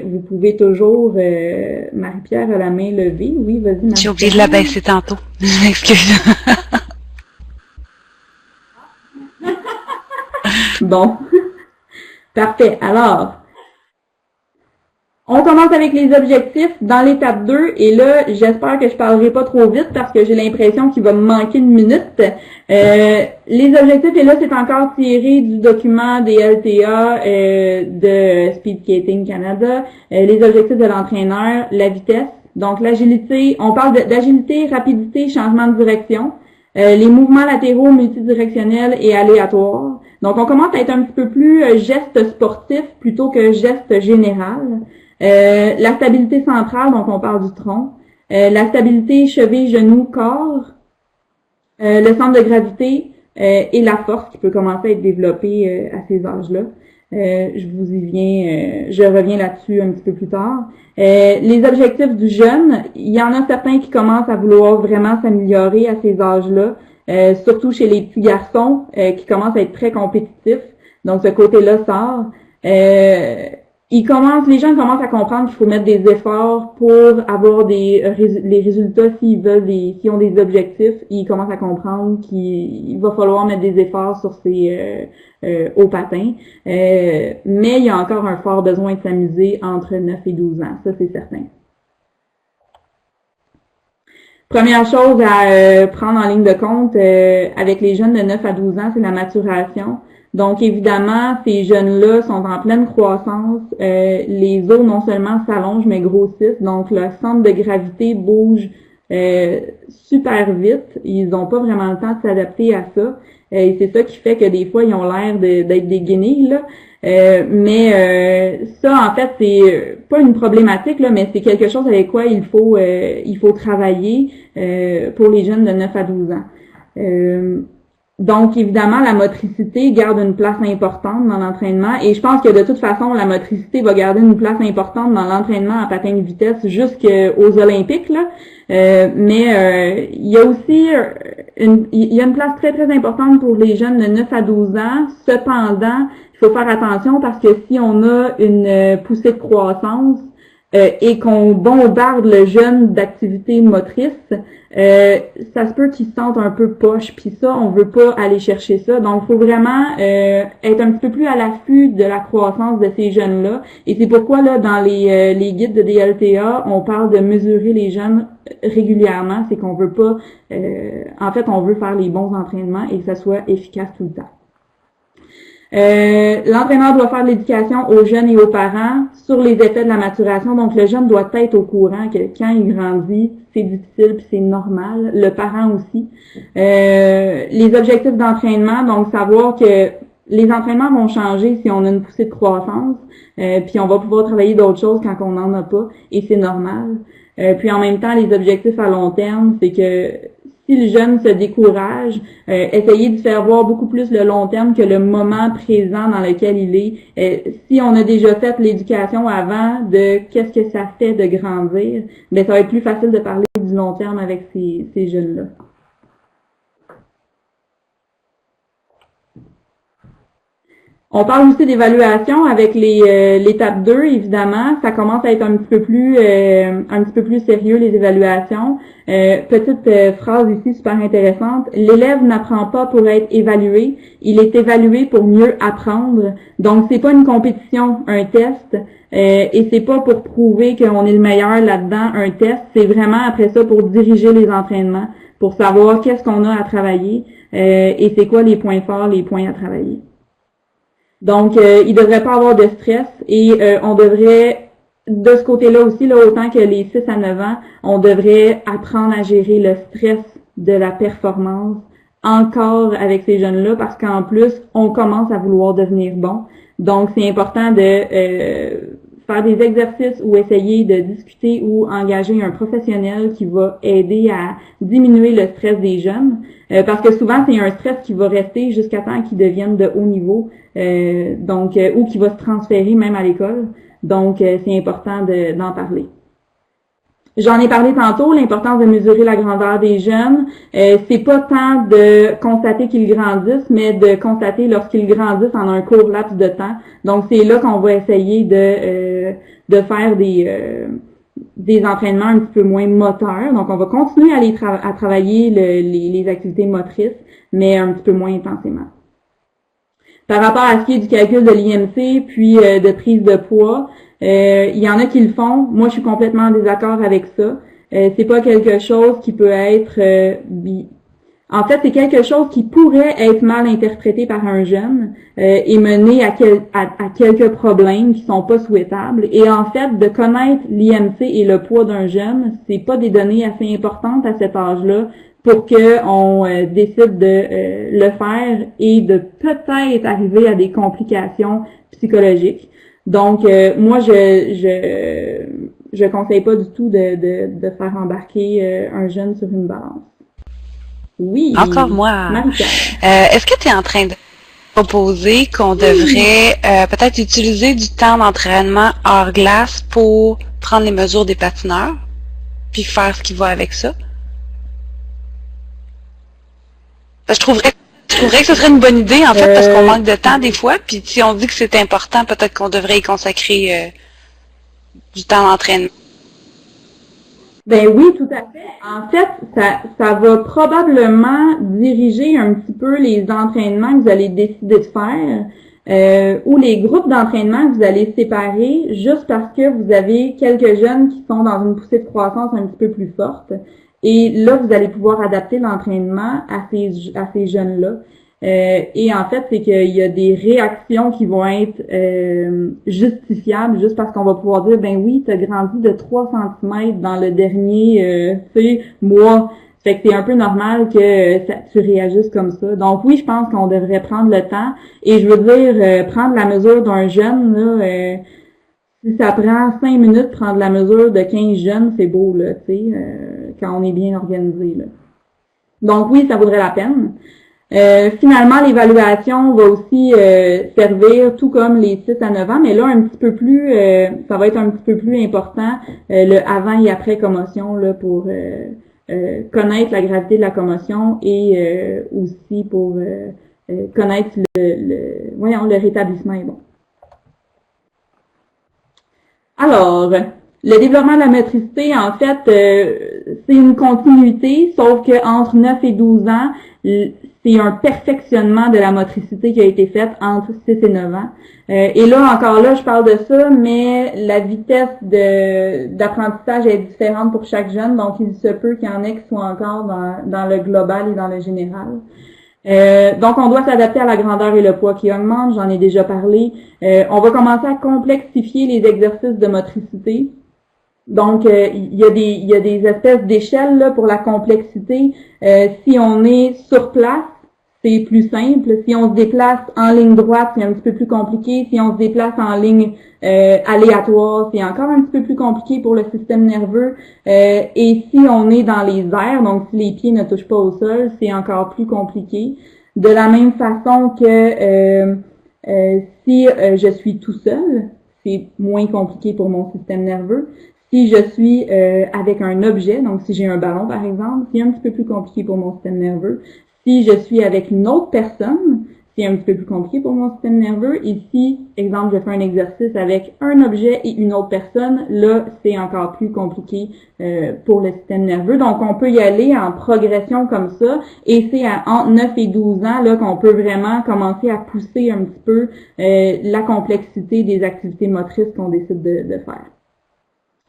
vous pouvez toujours... Marie-Pierre a la main levée. Oui, vas-y, Marie-Pierre. J'ai oublié de la baisser tantôt. Je m'excuse. Bon. Parfait. Alors, on commence avec les objectifs dans l'étape 2 et là, j'espère que je parlerai pas trop vite parce que j'ai l'impression qu'il va me manquer une minute. Les objectifs, et là, c'est encore tiré du document des LTA de Speed Skating Canada. Les objectifs de l'entraîneur, la vitesse. Donc, l'agilité, on parle d'agilité, rapidité, changement de direction. Les mouvements latéraux, multidirectionnels et aléatoires. Donc, on commence à être un petit peu plus geste sportif plutôt que geste général. La stabilité centrale, donc on parle du tronc. La stabilité cheville, genou, corps. Le centre de gravité et la force qui peut commencer à être développée à ces âges-là. Je reviens là-dessus un petit peu plus tard. Les objectifs du jeune, il y en a certains qui commencent à vouloir vraiment s'améliorer à ces âges-là, surtout chez les petits garçons qui commencent à être très compétitifs. Donc ce côté-là sort. Les gens commencent à comprendre qu'il faut mettre des efforts pour avoir les résultats s'ils ont des objectifs. Ils commencent à comprendre qu'il va falloir mettre des efforts sur au patin. Mais il y a encore un fort besoin de s'amuser entre 9 et 12 ans. Ça, c'est certain. Première chose à prendre en ligne de compte avec les jeunes de 9 à 12 ans, c'est la maturation. Donc, évidemment, ces jeunes-là sont en pleine croissance. Les os, non seulement s'allongent, mais grossissent. Donc, le centre de gravité bouge super vite. Ils n'ont pas vraiment le temps de s'adapter à ça. Et c'est ça qui fait que des fois, ils ont l'air d'être des guenilles, là. Mais ça, en fait, c'est pas une problématique, là, mais c'est quelque chose avec quoi il faut travailler pour les jeunes de 9 à 12 ans. Donc, évidemment, la motricité garde une place importante dans l'entraînement et je pense que de toute façon, la motricité va garder une place importante dans l'entraînement en patin de vitesse jusqu'aux Olympiques, là. Mais il y a aussi il y a une place très, très importante pour les jeunes de 9 à 12 ans. Cependant, il faut faire attention parce que si on a une poussée de croissance, et qu'on bombarde le jeune d'activités motrices, ça se peut qu'il se sente un peu poche, puis ça, on veut pas aller chercher ça. Donc, il faut vraiment être un petit peu plus à l'affût de la croissance de ces jeunes-là. Et c'est pourquoi, là, dans les guides de DLTA, on parle de mesurer les jeunes régulièrement. C'est qu'on veut pas... en fait, on veut faire les bons entraînements et que ça soit efficace tout le temps. L'entraîneur doit faire de l'éducation aux jeunes et aux parents sur les effets de la maturation. Donc, le jeune doit être au courant que quand il grandit, c'est difficile puis c'est normal. Le parent aussi. Les objectifs d'entraînement, donc savoir que les entraînements vont changer si on a une poussée de croissance, puis on va pouvoir travailler d'autres choses quand on n'en a pas, et c'est normal. Puis en même temps, les objectifs à long terme, c'est que si le jeune se décourage, essayer de faire voir beaucoup plus le long terme que le moment présent dans lequel il est. Si on a déjà fait l'éducation avant de qu'est-ce que ça fait de grandir, ben ça va être plus facile de parler du long terme avec ces jeunes-là. On parle aussi d'évaluation avec l'étape 2, évidemment. Ça commence à être un petit peu plus sérieux, les évaluations. Petite phrase ici super intéressante. L'élève n'apprend pas pour être évalué, il est évalué pour mieux apprendre. Donc, c'est pas une compétition, un test, et c'est pas pour prouver qu'on est le meilleur là-dedans, un test. C'est vraiment après ça pour diriger les entraînements, pour savoir qu'est-ce qu'on a à travailler, et c'est quoi les points forts, les points à travailler. Donc, il devrait pas avoir de stress et on devrait, de ce côté-là aussi, là, autant que les 6 à 9 ans, on devrait apprendre à gérer le stress de la performance encore avec ces jeunes-là parce qu'en plus, on commence à vouloir devenir bon. Donc, c'est important de faire des exercices ou essayer de discuter ou engager un professionnel qui va aider à diminuer le stress des jeunes. Parce que souvent, c'est un stress qui va rester jusqu'à temps qu'ils deviennent de haut niveau, ou qui va se transférer même à l'école. Donc, c'est important d'en parler. J'en ai parlé tantôt, l'importance de mesurer la grandeur des jeunes. C'est pas tant de constater qu'ils grandissent, mais de constater lorsqu'ils grandissent en un court laps de temps. Donc, c'est là qu'on va essayer de faire des entraînements un petit peu moins moteurs. Donc, on va continuer à travailler les activités motrices, mais un petit peu moins intensément. Par rapport à ce qui est du calcul de l'IMC, puis de prise de poids, il y en a qui le font. Moi, je suis complètement en désaccord avec ça. C'est pas quelque chose qui peut être... En fait, c'est quelque chose qui pourrait être mal interprété par un jeune et mener à quelques problèmes qui sont pas souhaitables. Et en fait, de connaître l'IMC et le poids d'un jeune, c'est pas des données assez importantes à cet âge-là pour qu'on décide de le faire et de peut-être arriver à des complications psychologiques. Donc, moi, je conseille pas du tout de faire embarquer un jeune sur une balance. Oui. Encore moi. Est-ce que tu es en train de proposer qu'on devrait peut-être utiliser du temps d'entraînement hors glace pour prendre les mesures des patineurs, puis faire ce qui va avec ça? Je trouverais que ce serait une bonne idée, en fait, parce qu'on manque de temps des fois, puis si on dit que c'est important, peut-être qu'on devrait y consacrer du temps d'entraînement. Ben oui, tout à fait. En fait, ça va probablement diriger un petit peu les entraînements que vous allez décider de faire ou les groupes d'entraînement que vous allez séparer juste parce que vous avez quelques jeunes qui sont dans une poussée de croissance un petit peu plus forte. Et là, vous allez pouvoir adapter l'entraînement à ces jeunes-là. Et en fait, c'est qu'il y a des réactions qui vont être justifiables juste parce qu'on va pouvoir dire, ben oui, tu as grandi de 3 cm dans le dernier mois. Fait que c'est un peu normal que tu réagisses comme ça. Donc oui, je pense qu'on devrait prendre le temps. Et je veux dire, prendre la mesure d'un jeune, là, si ça prend 5 minutes de prendre la mesure de 15 jeunes, c'est beau, là, tu sais, quand on est bien organisé, là. Donc oui, ça vaudrait la peine. Finalement, l'évaluation va aussi servir tout comme les 6 à 9 ans, mais là, un petit peu plus, ça va être un petit peu plus important, le avant et après commotion, là, pour connaître la gravité de la commotion et aussi pour connaître le rétablissement est bon. Alors, Le développement de la motricité, en fait, c'est une continuité, sauf que entre 9 et 12 ans, c'est un perfectionnement de la motricité qui a été faite entre 6 et 9 ans. Et là, encore là, je parle de ça, mais la vitesse d'apprentissage est différente pour chaque jeune, donc il se peut qu'il y en ait qui soient encore dans le global et dans le général. Donc, on doit s'adapter à la grandeur et le poids qui augmente, j'en ai déjà parlé. On va commencer à complexifier les exercices de motricité. Donc, il y a des espèces d'échelles là pour la complexité. Si on est sur place, c'est plus simple. Si on se déplace en ligne droite, c'est un petit peu plus compliqué. Si on se déplace en ligne aléatoire, c'est encore un petit peu plus compliqué pour le système nerveux. Et si on est dans les airs, donc si les pieds ne touchent pas au sol, c'est encore plus compliqué. De la même façon que si je suis tout seul, c'est moins compliqué pour mon système nerveux. Si je suis avec un objet, donc si j'ai un ballon par exemple, c'est un petit peu plus compliqué pour mon système nerveux. Si je suis avec une autre personne, c'est un petit peu plus compliqué pour mon système nerveux. Et si, exemple, je fais un exercice avec un objet et une autre personne, là, c'est encore plus compliqué pour le système nerveux. Donc, on peut y aller en progression comme ça. Et c'est entre 9 et 12 ans là qu'on peut vraiment commencer à pousser un petit peu la complexité des activités motrices qu'on décide de faire.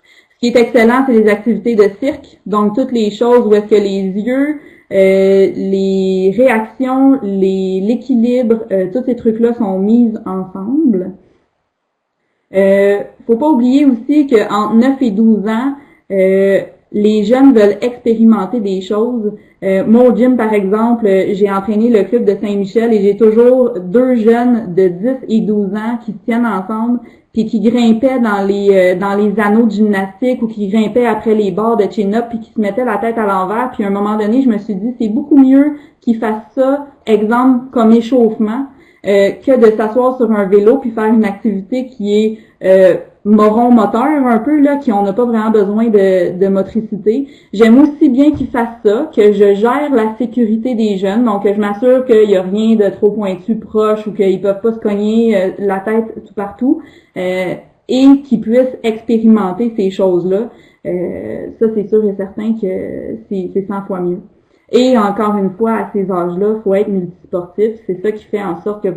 Ce qui est excellent, c'est les activités de cirque. Donc, toutes les choses où est-ce que les yeux, les réactions, l'équilibre, tous ces trucs-là sont mis ensemble. Faut pas oublier aussi qu'entre 9 et 12 ans, les jeunes veulent expérimenter des choses. Moi, au gym, par exemple, j'ai entraîné le club de Saint-Michel et j'ai toujours 2 jeunes de 10 et 12 ans qui se tiennent ensemble puis qui grimpaient dans les anneaux de gymnastique ou qui grimpaient après les barres de chin-up puis qui se mettaient la tête à l'envers. Puis à un moment donné, je me suis dit, c'est beaucoup mieux qu'ils fassent ça, exemple, comme échauffement, que de s'asseoir sur un vélo puis faire une activité qui est moteur un peu, là, on n'a pas vraiment besoin de motricité. J'aime aussi bien qu'ils fassent ça, que je gère la sécurité des jeunes, donc que je m'assure qu'il n'y a rien de trop pointu proche ou qu'ils peuvent pas se cogner la tête tout partout, et qu'ils puissent expérimenter ces choses-là. Ça, c'est sûr et certain que c'est 100 fois mieux. Et encore une fois, à ces âges-là, il faut être multisportif. C'est ça qui fait en sorte que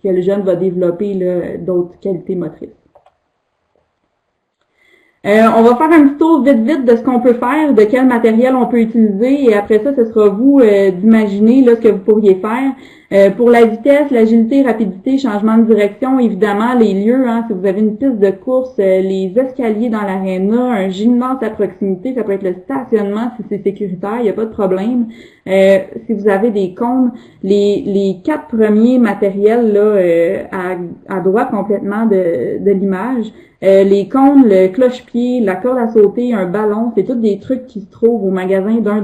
le jeune va développer d'autres qualités motrices. On va faire un petit tour vite de ce qu'on peut faire, de quel matériel on peut utiliser, et après ça, ce sera vous d'imaginer là ce que vous pourriez faire. Pour la vitesse, l'agilité, rapidité, changement de direction, évidemment, les lieux, si vous avez une piste de course, les escaliers dans l'aréna, un gymnase à proximité, ça peut être le stationnement si c'est sécuritaire, il n'y a pas de problème. Si vous avez des cônes, les 4 premiers matériels là à droite complètement de l'image, les cônes, le cloche-pied, la corde à sauter, un ballon, c'est tous des trucs qui se trouvent au magasin d'$.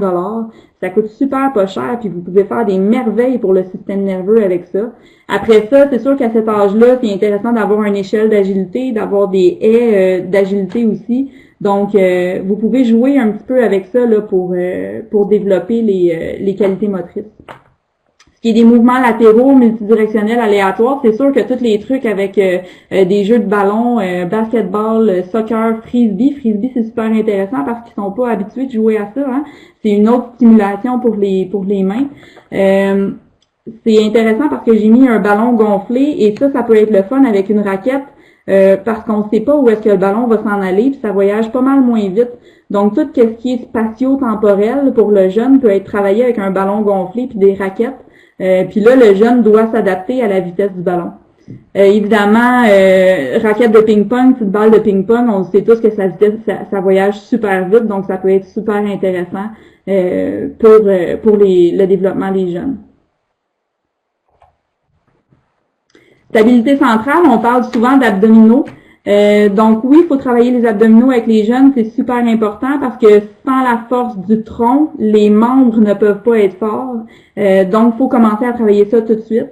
Ça coûte super pas cher, puis vous pouvez faire des merveilles pour le système nerveux avec ça. Après ça, c'est sûr qu'à cet âge-là, c'est intéressant d'avoir une échelle d'agilité, d'avoir des haies d'agilité aussi. Donc, vous pouvez jouer un petit peu avec ça là pour développer les qualités motrices. Ce qui est des mouvements latéraux, multidirectionnels, aléatoires, c'est sûr que tous les trucs avec des jeux de ballon, basketball, soccer, frisbee. Frisbee, c'est super intéressant parce qu'ils sont pas habitués de jouer à ça. C'est une autre stimulation pour les mains. C'est intéressant parce que j'ai mis un ballon gonflé et ça peut être le fun avec une raquette parce qu'on ne sait pas où est-ce que le ballon va s'en aller puis ça voyage pas mal moins vite. Donc, tout ce qui est spatio-temporel pour le jeune peut être travaillé avec un ballon gonflé puis des raquettes. Puis là, le jeune doit s'adapter à la vitesse du ballon. Évidemment, raquette de ping-pong, petite balle de ping-pong, on sait tous que sa vitesse, ça voyage super vite, donc ça peut être super intéressant pour le développement des jeunes. Stabilité centrale, on parle souvent d'abdominaux. Donc oui, il faut travailler les abdominaux avec les jeunes, c'est super important parce que sans la force du tronc, les membres ne peuvent pas être forts. Donc, il faut commencer à travailler ça tout de suite.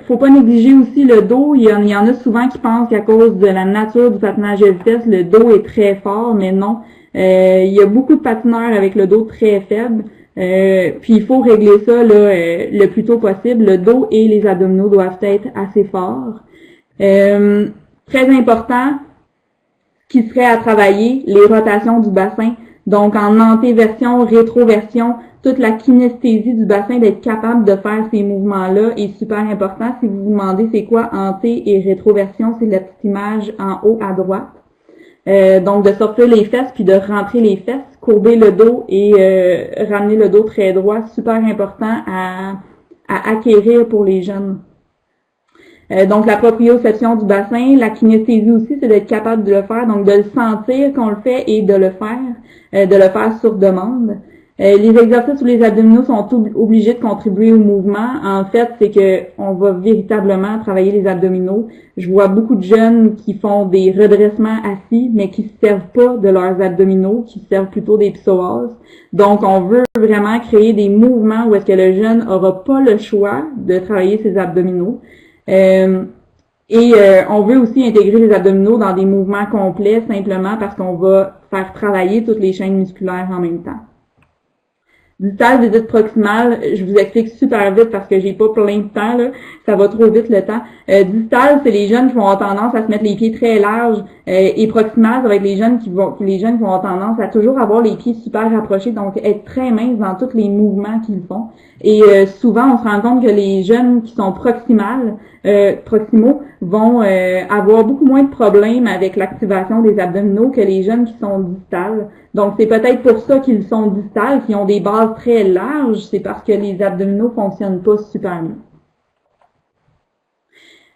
Faut pas négliger aussi le dos. Il y en a souvent qui pensent qu'à cause de la nature du patinage de vitesse, le dos est très fort, mais non. Il y a beaucoup de patineurs avec le dos très faible. Puis il faut régler ça là, le plus tôt possible. Le dos et les abdominaux doivent être assez forts. Très important, qui serait à travailler les rotations du bassin. Donc, en antéversion, rétroversion, toute la kinesthésie du bassin, d'être capable de faire ces mouvements-là est super important. Si vous vous demandez c'est quoi anté et rétroversion, c'est la petite image en haut à droite. Donc, de sortir les fesses puis de rentrer les fesses, courber le dos et ramener le dos très droit, super important à acquérir pour les jeunes. Donc, la proprioception du bassin, la kinesthésie aussi, c'est d'être capable de le faire, donc de le sentir qu'on le fait et de le faire sur demande. Les exercices sur les abdominaux sont obligés de contribuer au mouvement. En fait, c'est que on va véritablement travailler les abdominaux. Je vois beaucoup de jeunes qui font des redressements assis, mais qui se servent pas de leurs abdominaux, qui se servent plutôt des psoas. Donc, on veut vraiment créer des mouvements où est-ce que le jeune aura pas le choix de travailler ses abdominaux. On veut aussi intégrer les abdominaux dans des mouvements complets, simplement parce qu'on va faire travailler toutes les chaînes musculaires en même temps. Distal, visite proximale, je vous explique super vite parce que j'ai pas plein de temps, là. Ça va trop vite le temps. Distal, c'est les jeunes qui vont avoir tendance à se mettre les pieds très larges, et proximal, ça va être les jeunes qui vont avoir tendance à toujours avoir les pieds super rapprochés, donc être très minces dans tous les mouvements qu'ils font. Et souvent, on se rend compte que les jeunes qui sont proximaux vont avoir beaucoup moins de problèmes avec l'activation des abdominaux que les jeunes qui sont distales. Donc, c'est peut-être pour ça qu'ils sont distales, qui ont des bases très larges, c'est parce que les abdominaux fonctionnent pas super bien.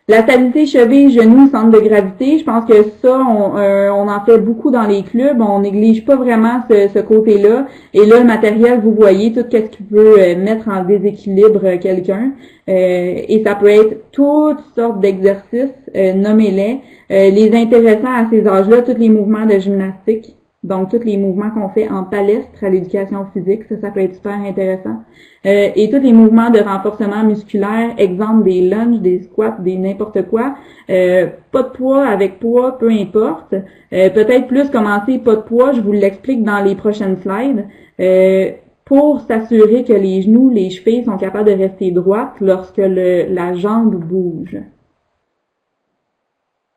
La stabilité cheville, genoux, centre de gravité, je pense que ça, on en fait beaucoup dans les clubs. On néglige pas vraiment ce côté-là. Et là, le matériel, vous voyez tout ce qui peut mettre en déséquilibre quelqu'un. Et ça peut être toutes sortes d'exercices, nommez-les. Les intéressants à ces âges-là, tous les mouvements de gymnastique. Donc, tous les mouvements qu'on fait en palestre à l'éducation physique, ça peut être super intéressant. Et tous les mouvements de renforcement musculaire, exemple des lunges, des squats, des n'importe quoi. Pas de poids, avec poids, peu importe. Peut-être plus commencer pas de poids, je vous l'explique dans les prochaines slides. Pour s'assurer que les genoux, les chevilles sont capables de rester droites lorsque la jambe bouge.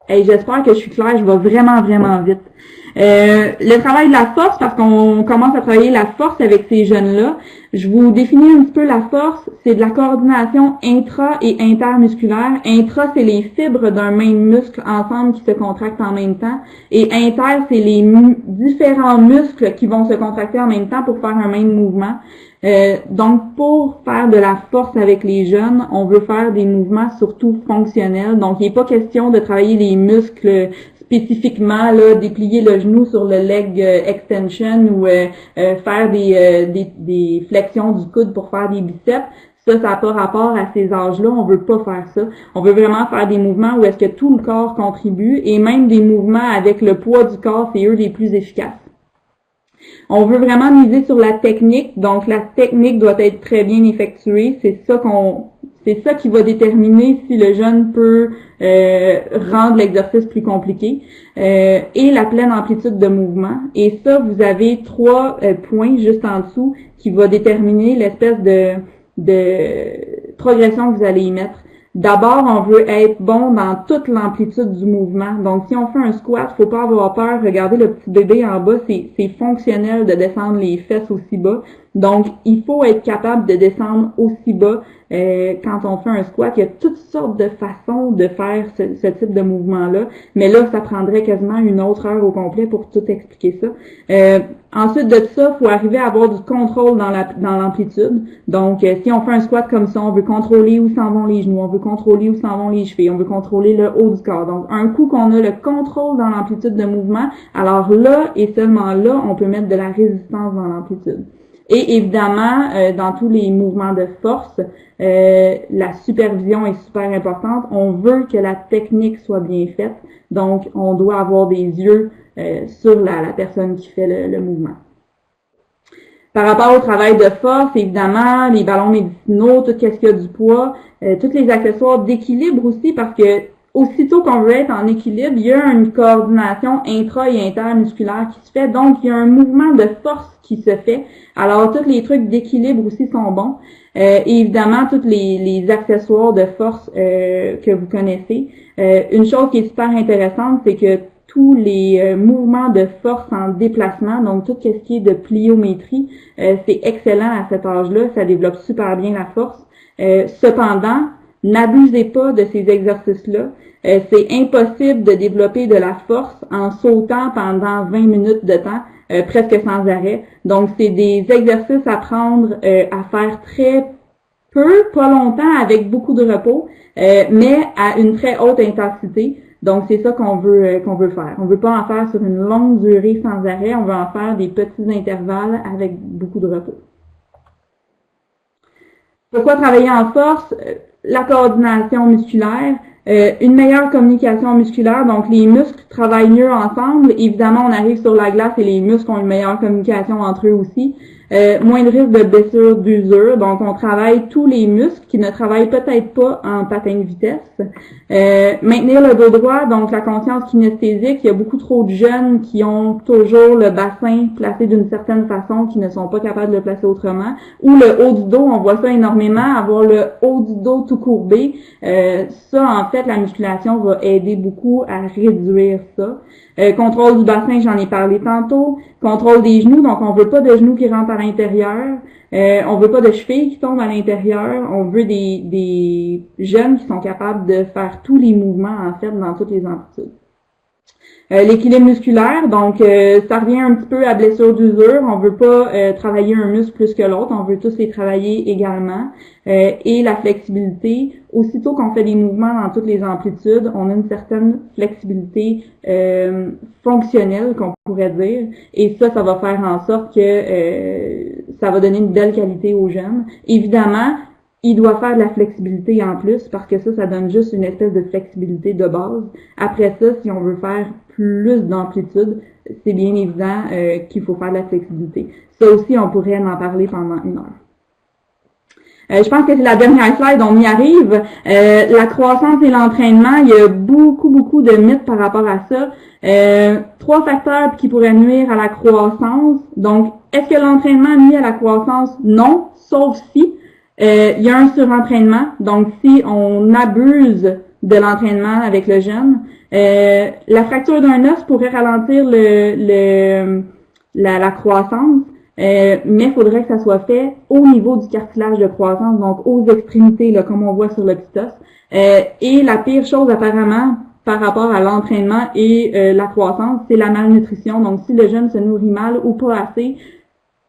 Hey, j'espère que je suis claire, je vais vraiment, vraiment vite. Le travail de la force, parce qu'on commence à travailler la force avec ces jeunes-là. Je vous définis un petit peu la force. C'est de la coordination intra- et intermusculaire. Intra, c'est les fibres d'un même muscle ensemble qui se contractent en même temps. Et inter, c'est les différents muscles qui vont se contracter en même temps pour faire un même mouvement. Donc, pour faire de la force avec les jeunes, on veut faire des mouvements surtout fonctionnels. Donc, il n'est pas question de travailler les muscles spécifiquement, là, déplier le genou sur le leg extension ou faire des flexions du coude pour faire des biceps. Ça n'a pas rapport à ces âges-là. On veut pas faire ça. On veut vraiment faire des mouvements où est-ce que tout le corps contribue et même des mouvements avec le poids du corps, c'est eux les plus efficaces. On veut vraiment miser sur la technique, donc la technique doit être très bien effectuée. C'est ça qui va déterminer si le jeune peut rendre l'exercice plus compliqué. Et la pleine amplitude de mouvement. Et ça, vous avez 3 points juste en dessous qui va déterminer l'espèce de progression que vous allez y mettre. D'abord, on veut être bon dans toute l'amplitude du mouvement. Donc, si on fait un squat, faut pas avoir peur. Regardez le petit bébé en bas, c'est fonctionnel de descendre les fesses aussi bas. Donc, il faut être capable de descendre aussi bas quand on fait un squat. Il y a toutes sortes de façons de faire ce type de mouvement-là. Mais là, ça prendrait quasiment une autre heure au complet pour tout expliquer ça. Ensuite de ça, il faut arriver à avoir du contrôle dans l'amplitude. Donc, si on fait un squat comme ça, on veut contrôler où s'en vont les genoux, on veut contrôler où s'en vont les chevilles, on veut contrôler le haut du corps. Donc, un coup qu'on a le contrôle dans l'amplitude de mouvement, alors là et seulement là, on peut mettre de la résistance dans l'amplitude. Et évidemment, dans tous les mouvements de force, la supervision est super importante. On veut que la technique soit bien faite. Donc, on doit avoir des yeux sur la personne qui fait le mouvement. Par rapport au travail de force, évidemment, les ballons médicinaux, tout ce qu'il y a du poids, tous les accessoires d'équilibre aussi, parce que aussitôt qu'on veut être en équilibre, il y a une coordination intra- et intermusculaire qui se fait. Donc, il y a un mouvement de force qui se fait. Alors, tous les trucs d'équilibre aussi sont bons. Et évidemment, tous les accessoires de force que vous connaissez. Une chose qui est super intéressante, c'est que tous les mouvements de force en déplacement, donc tout ce qui est de pliométrie, c'est excellent à cet âge-là, ça développe super bien la force. Cependant, n'abusez pas de ces exercices-là. C'est impossible de développer de la force en sautant pendant 20 minutes de temps, presque sans arrêt. Donc, c'est des exercices à prendre à faire très peu, pas longtemps, avec beaucoup de repos, mais à une très haute intensité. Donc, c'est ça qu'on veut faire. On veut pas en faire sur une longue durée sans arrêt, on veut en faire des petits intervalles avec beaucoup de repos. Pourquoi travailler en force? La coordination musculaire, une meilleure communication musculaire, donc les muscles travaillent mieux ensemble. Évidemment, on arrive sur la glace et les muscles ont une meilleure communication entre eux aussi. Moins de risque de blessure d'usure, donc on travaille tous les muscles qui ne travaillent peut-être pas en patin de vitesse. Maintenir le dos droit, donc la conscience kinesthésique, il y a beaucoup trop de jeunes qui ont toujours le bassin placé d'une certaine façon, qui ne sont pas capables de le placer autrement, ou le haut du dos, on voit ça énormément, avoir le haut du dos tout courbé. Ça, en fait, la musculation va aider beaucoup à réduire ça. Contrôle du bassin, j'en ai parlé tantôt. Contrôle des genoux, donc on veut pas de genoux qui rentrent à l'intérieur. On veut pas de chevilles qui tombent à l'intérieur. On veut des jeunes qui sont capables de faire tous les mouvements, en fait, dans toutes les amplitudes. L'équilibre musculaire, donc ça revient un petit peu à blessure d'usure. On veut pas travailler un muscle plus que l'autre, on veut tous les travailler également. Et la flexibilité, aussitôt qu'on fait des mouvements dans toutes les amplitudes, on a une certaine flexibilité fonctionnelle, qu'on pourrait dire. Et ça va faire en sorte que ça va donner une belle qualité aux jeunes. Évidemment, il doit faire de la flexibilité en plus, parce que ça donne juste une espèce de flexibilité de base. Après ça, si on veut faire plus d'amplitude, c'est bien évident qu'il faut faire de la flexibilité. Ça aussi, on pourrait en parler pendant 1 heure. Je pense que c'est la dernière slide, on y arrive. La croissance et l'entraînement, il y a beaucoup de mythes par rapport à ça. 3 facteurs qui pourraient nuire à la croissance. Donc, est-ce que l'entraînement nuit à la croissance? Non, sauf si il y a un surentraînement. Donc, si on abuse de l'entraînement avec le jeune, la fracture d'un os pourrait ralentir la croissance. Mais il faudrait que ça soit fait au niveau du cartilage de croissance, donc aux extrémités, là, comme on voit sur le petit os. Et la pire chose apparemment par rapport à l'entraînement et la croissance, c'est la malnutrition. Donc si le jeune se nourrit mal ou pas assez,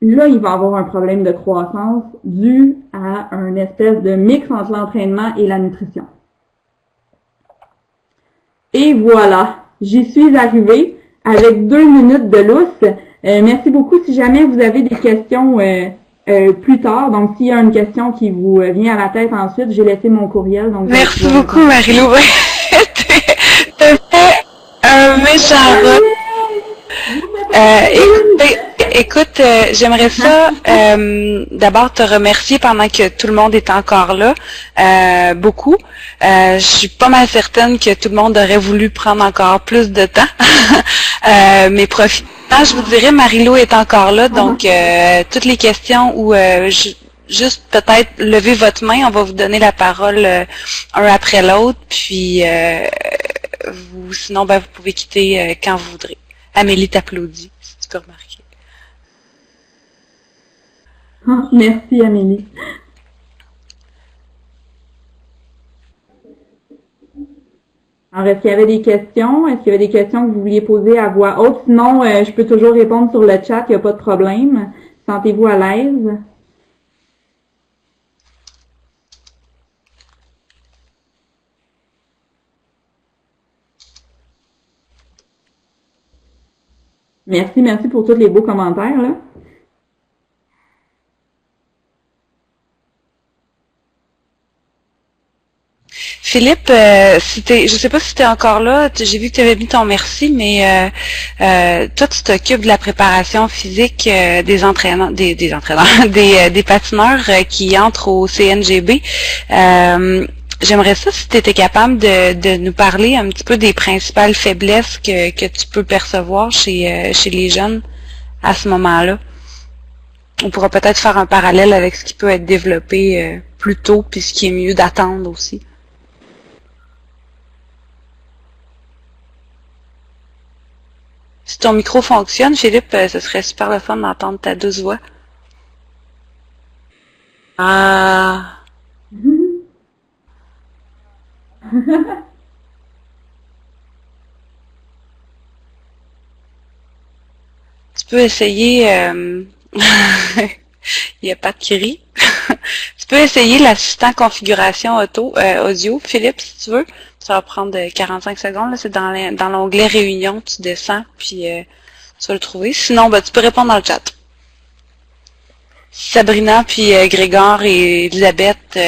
là il va avoir un problème de croissance dû à un espèce de mix entre l'entraînement et la nutrition. Et voilà, j'y suis arrivée avec 2 minutes de lousse. Merci beaucoup. Si jamais vous avez des questions plus tard, donc s'il y a une question qui vous vient à la tête ensuite, j'ai laissé mon courriel. Donc merci beaucoup, Marie-Lou. T'as fait un méchant écoute, j'aimerais ça d'abord te remercier pendant que tout le monde est encore là, beaucoup. Je suis pas mal certaine que tout le monde aurait voulu prendre encore plus de temps, mais profitez. Je vous dirais, Marie-Lou est encore là, donc toutes les questions ou juste peut-être lever votre main, on va vous donner la parole un après l'autre, puis sinon vous pouvez quitter quand vous voudrez. Amélie t'applaudit, si tu peux remarquer. Merci Amélie. Alors, est-ce qu'il y avait des questions? Est-ce qu'il y avait des questions que vous vouliez poser à voix haute? Sinon, je peux toujours répondre sur le chat, il n'y a pas de problème. Sentez-vous à l'aise. Merci pour tous les beaux commentaires, là. Philippe, je sais pas si tu es encore là, j'ai vu que tu avais mis ton merci, mais toi tu t'occupes de la préparation physique des entraîneurs, des patineurs qui entrent au CNGB. J'aimerais ça si tu étais capable de nous parler un petit peu des principales faiblesses que tu peux percevoir chez les jeunes à ce moment-là. On pourra peut-être faire un parallèle avec ce qui peut être développé plus tôt, puis ce qui est mieux d'attendre aussi. Si ton micro fonctionne, Philippe, ce serait super le fun d'entendre ta douce voix. Ah, tu peux essayer... Il n'y a pas de qui rit. Tu peux essayer l'assistant configuration audio, Philippe, si tu veux. Ça va prendre 45 secondes. Là, c'est dans l'onglet Réunion, tu descends, puis tu vas le trouver. Sinon, ben, tu peux répondre dans le chat. Sabrina, puis Grégor et Elisabeth...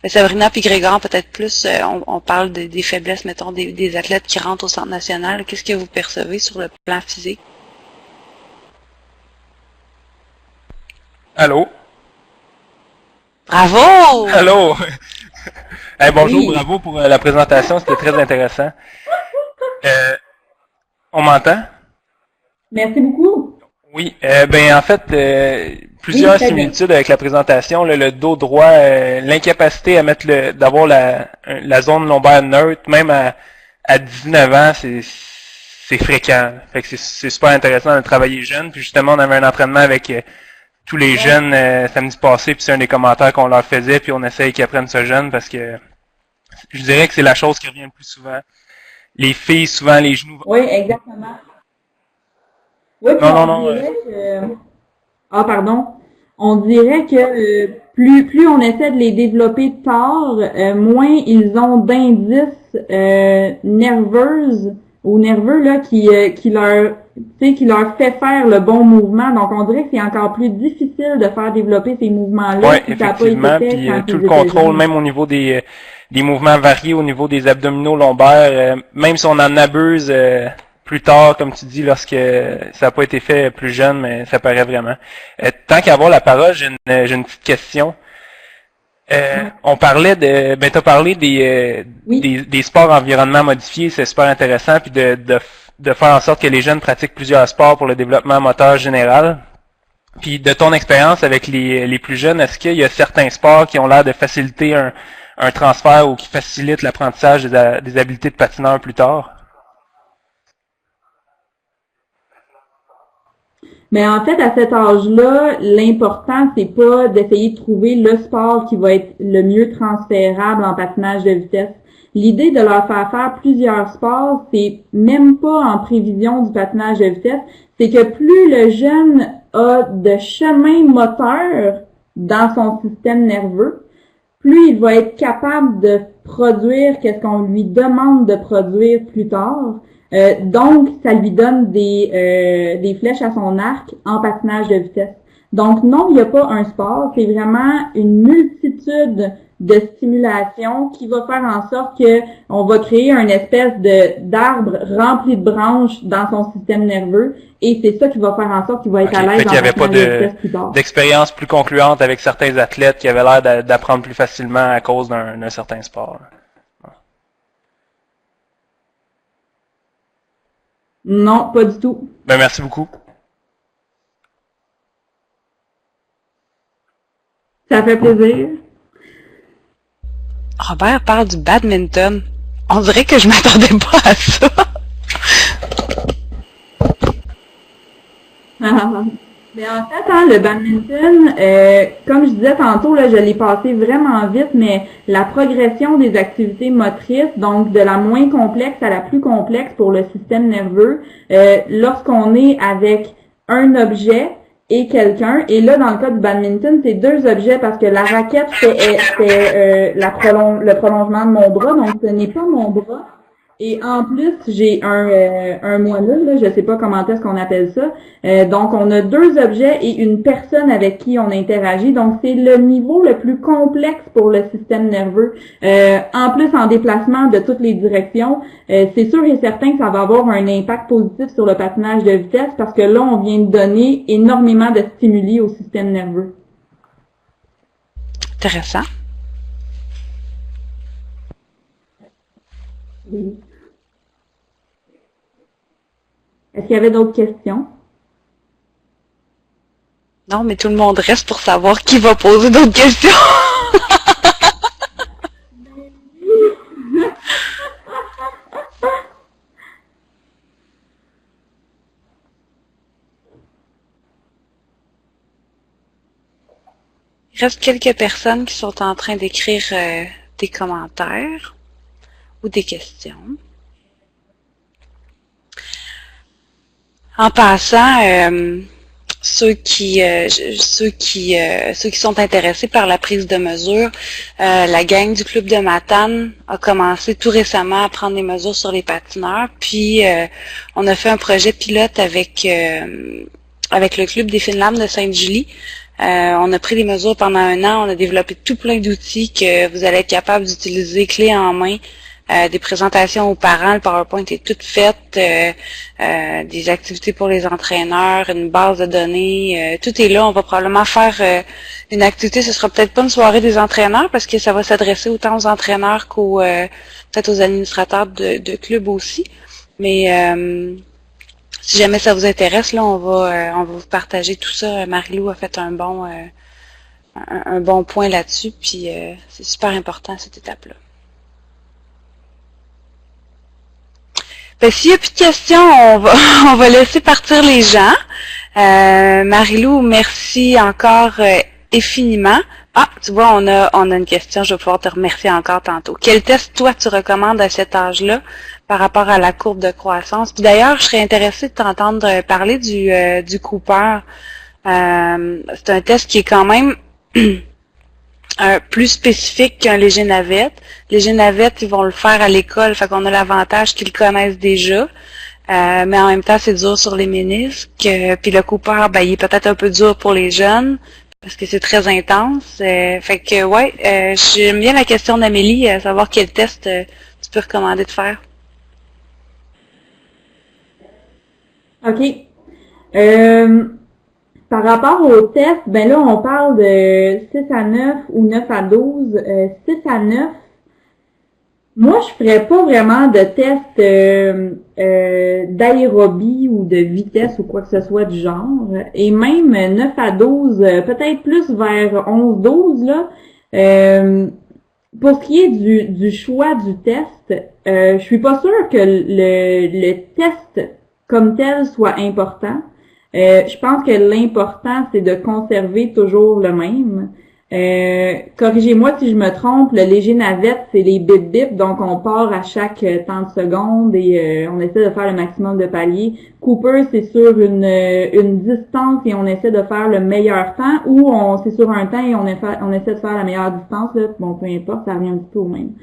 Sabrina puis Grégor, peut-être plus, on parle des faiblesses, mettons, des athlètes qui rentrent au centre national. Qu'est-ce que vous percevez sur le plan physique? Allô? Bravo! Allô? Hey, bonjour, Oui. bravo pour la présentation, c'était très intéressant. On m'entend? Merci beaucoup. Oui, ben en fait, plusieurs Oui, très bien. similitudes avec la présentation, le dos droit, l'incapacité à mettre d'avoir la zone lombaire neutre, même à 19 ans, c'est fréquent. Fait que c'est super intéressant de travailler jeune. Puis justement, on avait un entraînement avec tous les jeunes samedi passé, puis c'est un des commentaires qu'on leur faisait, puis on essaye qu'ils apprennent ce jeune parce que je dirais que c'est la chose qui revient le plus souvent. Les filles, souvent, les genoux. Oui, exactement. Oui, puis Non, non, on non. dirait que... Ah, pardon. On dirait que plus on essaie de les développer tard, moins ils ont d'indices nerveuses ou nerveux là qui leur qui leur fait faire le bon mouvement. Donc on dirait que c'est encore plus difficile de faire développer ces mouvements-là Oui, si ça n'a pas été effectivement. fait Puis quand tout ils le étaient contrôle, jeunes. même au niveau des mouvements variés, au niveau des abdominaux lombaires, même si on en abuse plus tard, comme tu dis, lorsque ça n'a pas été fait plus jeune, mais ça paraît vraiment. Tant qu'à avoir la parole, j'ai une petite question. On parlait ben t'as parlé Oui. des sports environnement modifiés, c'est super intéressant, puis de faire en sorte que les jeunes pratiquent plusieurs sports pour le développement moteur général. Puis de ton expérience avec les plus jeunes, est-ce qu'il y a certains sports qui ont l'air de faciliter un transfert ou qui facilitent l'apprentissage des habiletés de patineur plus tard? Mais en fait, à cet âge-là, l'important, c'est pas d'essayer de trouver le sport qui va être le mieux transférable en patinage de vitesse. L'idée de leur faire plusieurs sports, c'est même pas en prévision du patinage de vitesse, c'est que plus le jeune a de chemin moteur dans son système nerveux, plus il va être capable de produire qu'est-ce qu'on lui demande de produire plus tard. Donc, ça lui donne des flèches à son arc en patinage de vitesse. Donc, non, il n'y a pas un sport, c'est vraiment une multitude de stimulations qui va faire en sorte que on va créer une espèce d'arbre rempli de branches dans son système nerveux et c'est ça qui va faire en sorte qu'il va être à l'aise Fait qu'il en n'y avait pas patinage de vitesse plus tard. d'expérience plus concluante avec certains athlètes qui avaient l'air d'apprendre plus facilement à cause d'un certain sport. Non, pas du tout. Ben merci beaucoup. Ça fait plaisir. Robert parle du badminton. On dirait que je m'attendais pas à ça. Mais en fait, hein, le badminton, comme je disais tantôt, là, je l'ai passé vraiment vite, mais la progression des activités motrices, donc de la moins complexe à la plus complexe pour le système nerveux, lorsqu'on est avec un objet et quelqu'un, et là, dans le cas du badminton, c'est deux objets parce que la raquette, c'est le prolongement de mon bras, donc ce n'est pas mon bras. Et en plus, j'ai un moelleux, là, je sais pas comment est-ce qu'on appelle ça. Donc, on a deux objets et une personne avec qui on interagit. Donc, c'est le niveau le plus complexe pour le système nerveux. En plus, en déplacement de toutes les directions, c'est sûr et certain que ça va avoir un impact positif sur le patinage de vitesse parce que là, on vient de donner énormément de stimuli au système nerveux. Intéressant. Oui. Est-ce qu'il y avait d'autres questions? Non, mais tout le monde reste pour savoir qui va poser d'autres questions. reste quelques personnes qui sont en train d'écrire des commentaires ou des questions. En passant, ceux qui sont intéressés par la prise de mesures, la gang du Club de Matane a commencé tout récemment à prendre des mesures sur les patineurs, puis on a fait un projet pilote avec le Club des Fines Lames de Sainte-Julie. On a pris des mesures pendant 1 an, on a développé tout plein d'outils que vous allez être capable d'utiliser clé en main. Des présentations aux parents, le PowerPoint est tout fait, des activités pour les entraîneurs, une base de données, tout est là. On va probablement faire une activité, ce sera peut-être pas une soirée des entraîneurs parce que ça va s'adresser autant aux entraîneurs qu'aux peut-être aux administrateurs de clubs aussi. Mais si jamais ça vous intéresse, là, on va vous partager tout ça. Marie-Lou a fait un bon point là-dessus, puis c'est super important cette étape-là. Ben, s'il n'y a plus de questions, on va laisser partir les gens. Marie-Lou, merci encore infiniment. Ah, tu vois, on a une question, je vais pouvoir te remercier encore tantôt. Quel test, toi, tu recommandes à cet âge-là par rapport à la courbe de croissance? Puis d'ailleurs, je serais intéressée de t'entendre parler du Cooper. C'est un test qui est quand même plus spécifique qu'un léger navette. Léger navette, ils vont le faire à l'école, fait qu'on a l'avantage qu'ils le connaissent déjà. Mais en même temps, c'est dur sur les ménisques. Puis le Cooper, ben, il est peut-être un peu dur pour les jeunes, parce que c'est très intense. Fait que, ouais, j'aime bien la question d'Amélie, savoir quel test tu peux recommander de faire. OK. Par rapport au test, ben là, on parle de 6 à 9 ou 9 à 12. 6 à 9, moi, je ferais pas vraiment de test d'aérobie ou de vitesse ou quoi que ce soit du genre. Et même 9 à 12, peut-être plus vers 11-12, là. Pour ce qui est du choix du test, je suis pas sûre que le test comme tel soit important. Je pense que l'important, c'est de conserver toujours le même. Corrigez-moi si je me trompe, le léger navette, c'est les bip-bip, donc on part à chaque temps de seconde et on essaie de faire le maximum de paliers. Cooper, c'est sur une distance et on essaie de faire le meilleur temps, ou c'est sur un temps et on essaie de faire la meilleure distance, là. Bon, peu importe, ça revient un petit peu au même.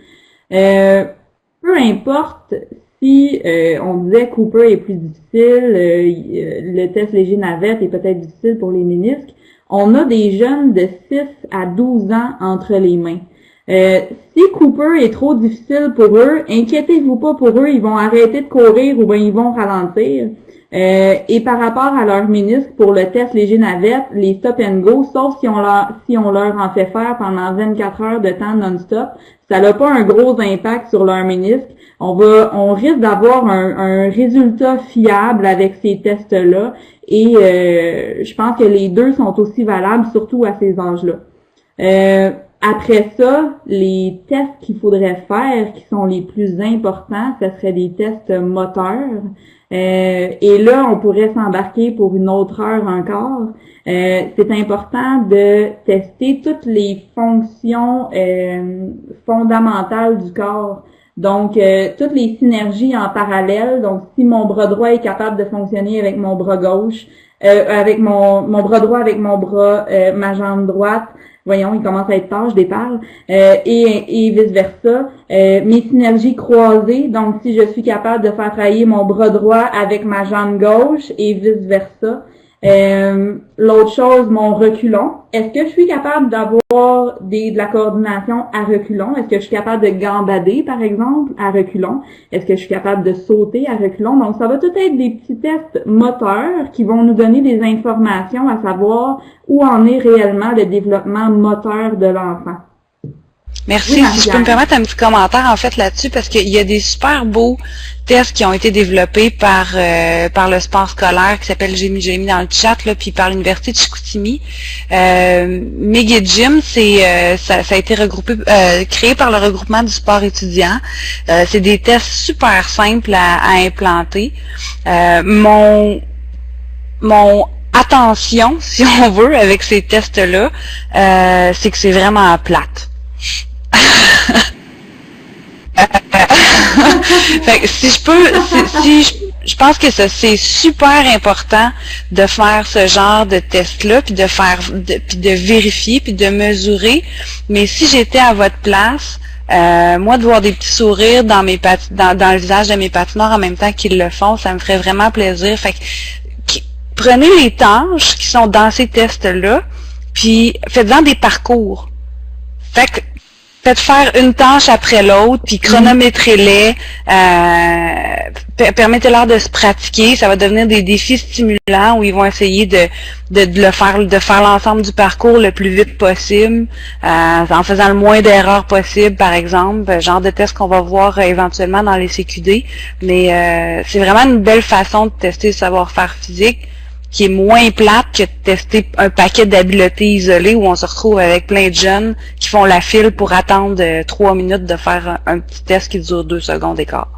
Peu importe si on disait Cooper est plus difficile, le test léger navette est peut-être difficile pour les ménisques, on a des jeunes de 6 à 12 ans entre les mains. Si Cooper est trop difficile pour eux, inquiétez-vous pas pour eux, ils vont arrêter de courir ou bien ils vont ralentir. Et par rapport à leur ménisque, pour le test léger navette, les stop and go, sauf si on leur en fait faire pendant 24 heures de temps non-stop, ça n'a pas un gros impact sur leur ménisque. On risque d'avoir un résultat fiable avec ces tests-là, et je pense que les deux sont aussi valables, surtout à ces âges-là. Après ça, les tests qu'il faudrait faire, qui sont les plus importants, ce seraient des tests moteurs. Et là, on pourrait s'embarquer pour une autre heure encore. C'est important de tester toutes les fonctions fondamentales du corps. Donc, toutes les synergies en parallèle. Donc, si mon bras droit est capable de fonctionner avec mon bras gauche, avec mon bras droit avec mon bras, ma jambe droite, voyons, il commence à être tard, je déparle, et vice-versa. Mes synergies croisées, donc si je suis capable de faire travailler mon bras droit avec ma jambe gauche et vice-versa. L'autre chose, mon reculon. Est-ce que je suis capable d'avoir de la coordination à reculons? Est-ce que je suis capable de gambader, par exemple, à reculons? Est-ce que je suis capable de sauter à reculons? Donc, ça va tout être des petits tests moteurs qui vont nous donner des informations à savoir où en est réellement le développement moteur de l'enfant. Merci. Si je peux me permettre un petit commentaire en fait là-dessus, parce qu'il y a des super beaux tests qui ont été développés par le sport scolaire qui s'appelle j'ai mis dans le chat là, puis par l'université de Chicoutimi. Megid Gym, ça a été créé par le regroupement du sport étudiant. C'est des tests super simples à implanter. Mon attention, si on veut, avec ces tests-là, c'est que c'est vraiment plate. Fait que si je peux, je pense que c'est super important de faire ce genre de test-là, puis puis de vérifier, puis de mesurer. Mais si j'étais à votre place, moi, de voir des petits sourires dans le visage de mes patineurs en même temps qu'ils le font, ça me ferait vraiment plaisir. Fait que, prenez les tâches qui sont dans ces tests-là, puis faites-en des parcours. Fait que, faites faire une tâche après l'autre, puis chronométrez-les, permettez-leur de se pratiquer, ça va devenir des défis stimulants où ils vont essayer de faire l'ensemble du parcours le plus vite possible, en faisant le moins d'erreurs possible, par exemple, genre de test qu'on va voir éventuellement dans les CQD, mais c'est vraiment une belle façon de tester le savoir-faire physique, qui est moins plate que de tester un paquet d'habiletés isolées où on se retrouve avec plein de jeunes qui font la file pour attendre 3 minutes de faire un petit test qui dure 2 secondes d'écart.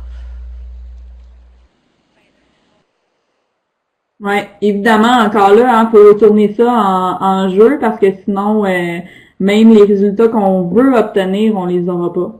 Ouais, évidemment, encore là, hein, faut tourner ça en jeu parce que sinon, même les résultats qu'on veut obtenir, on les aura pas.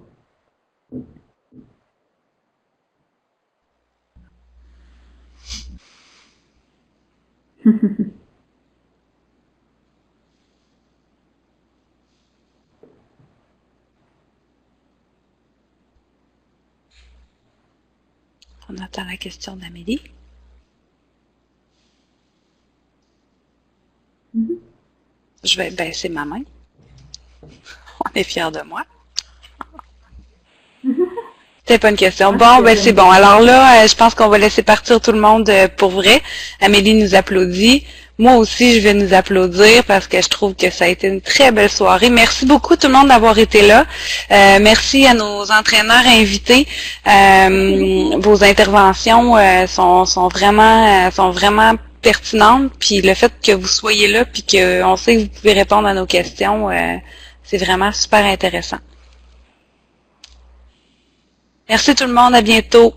On attend la question d'Amélie. Je vais baisser ma main. On est fiers de moi. C'était pas une question. Bon, ben c'est bon. Alors là, je pense qu'on va laisser partir tout le monde pour vrai. Amélie nous applaudit. Moi aussi, je vais nous applaudir parce que je trouve que ça a été une très belle soirée. Merci beaucoup tout le monde d'avoir été là. Merci à nos entraîneurs invités. Vos interventions sont vraiment pertinentes. Puis le fait que vous soyez là, puis qu'on sait que vous pouvez répondre à nos questions, c'est vraiment super intéressant. Merci tout le monde, à bientôt.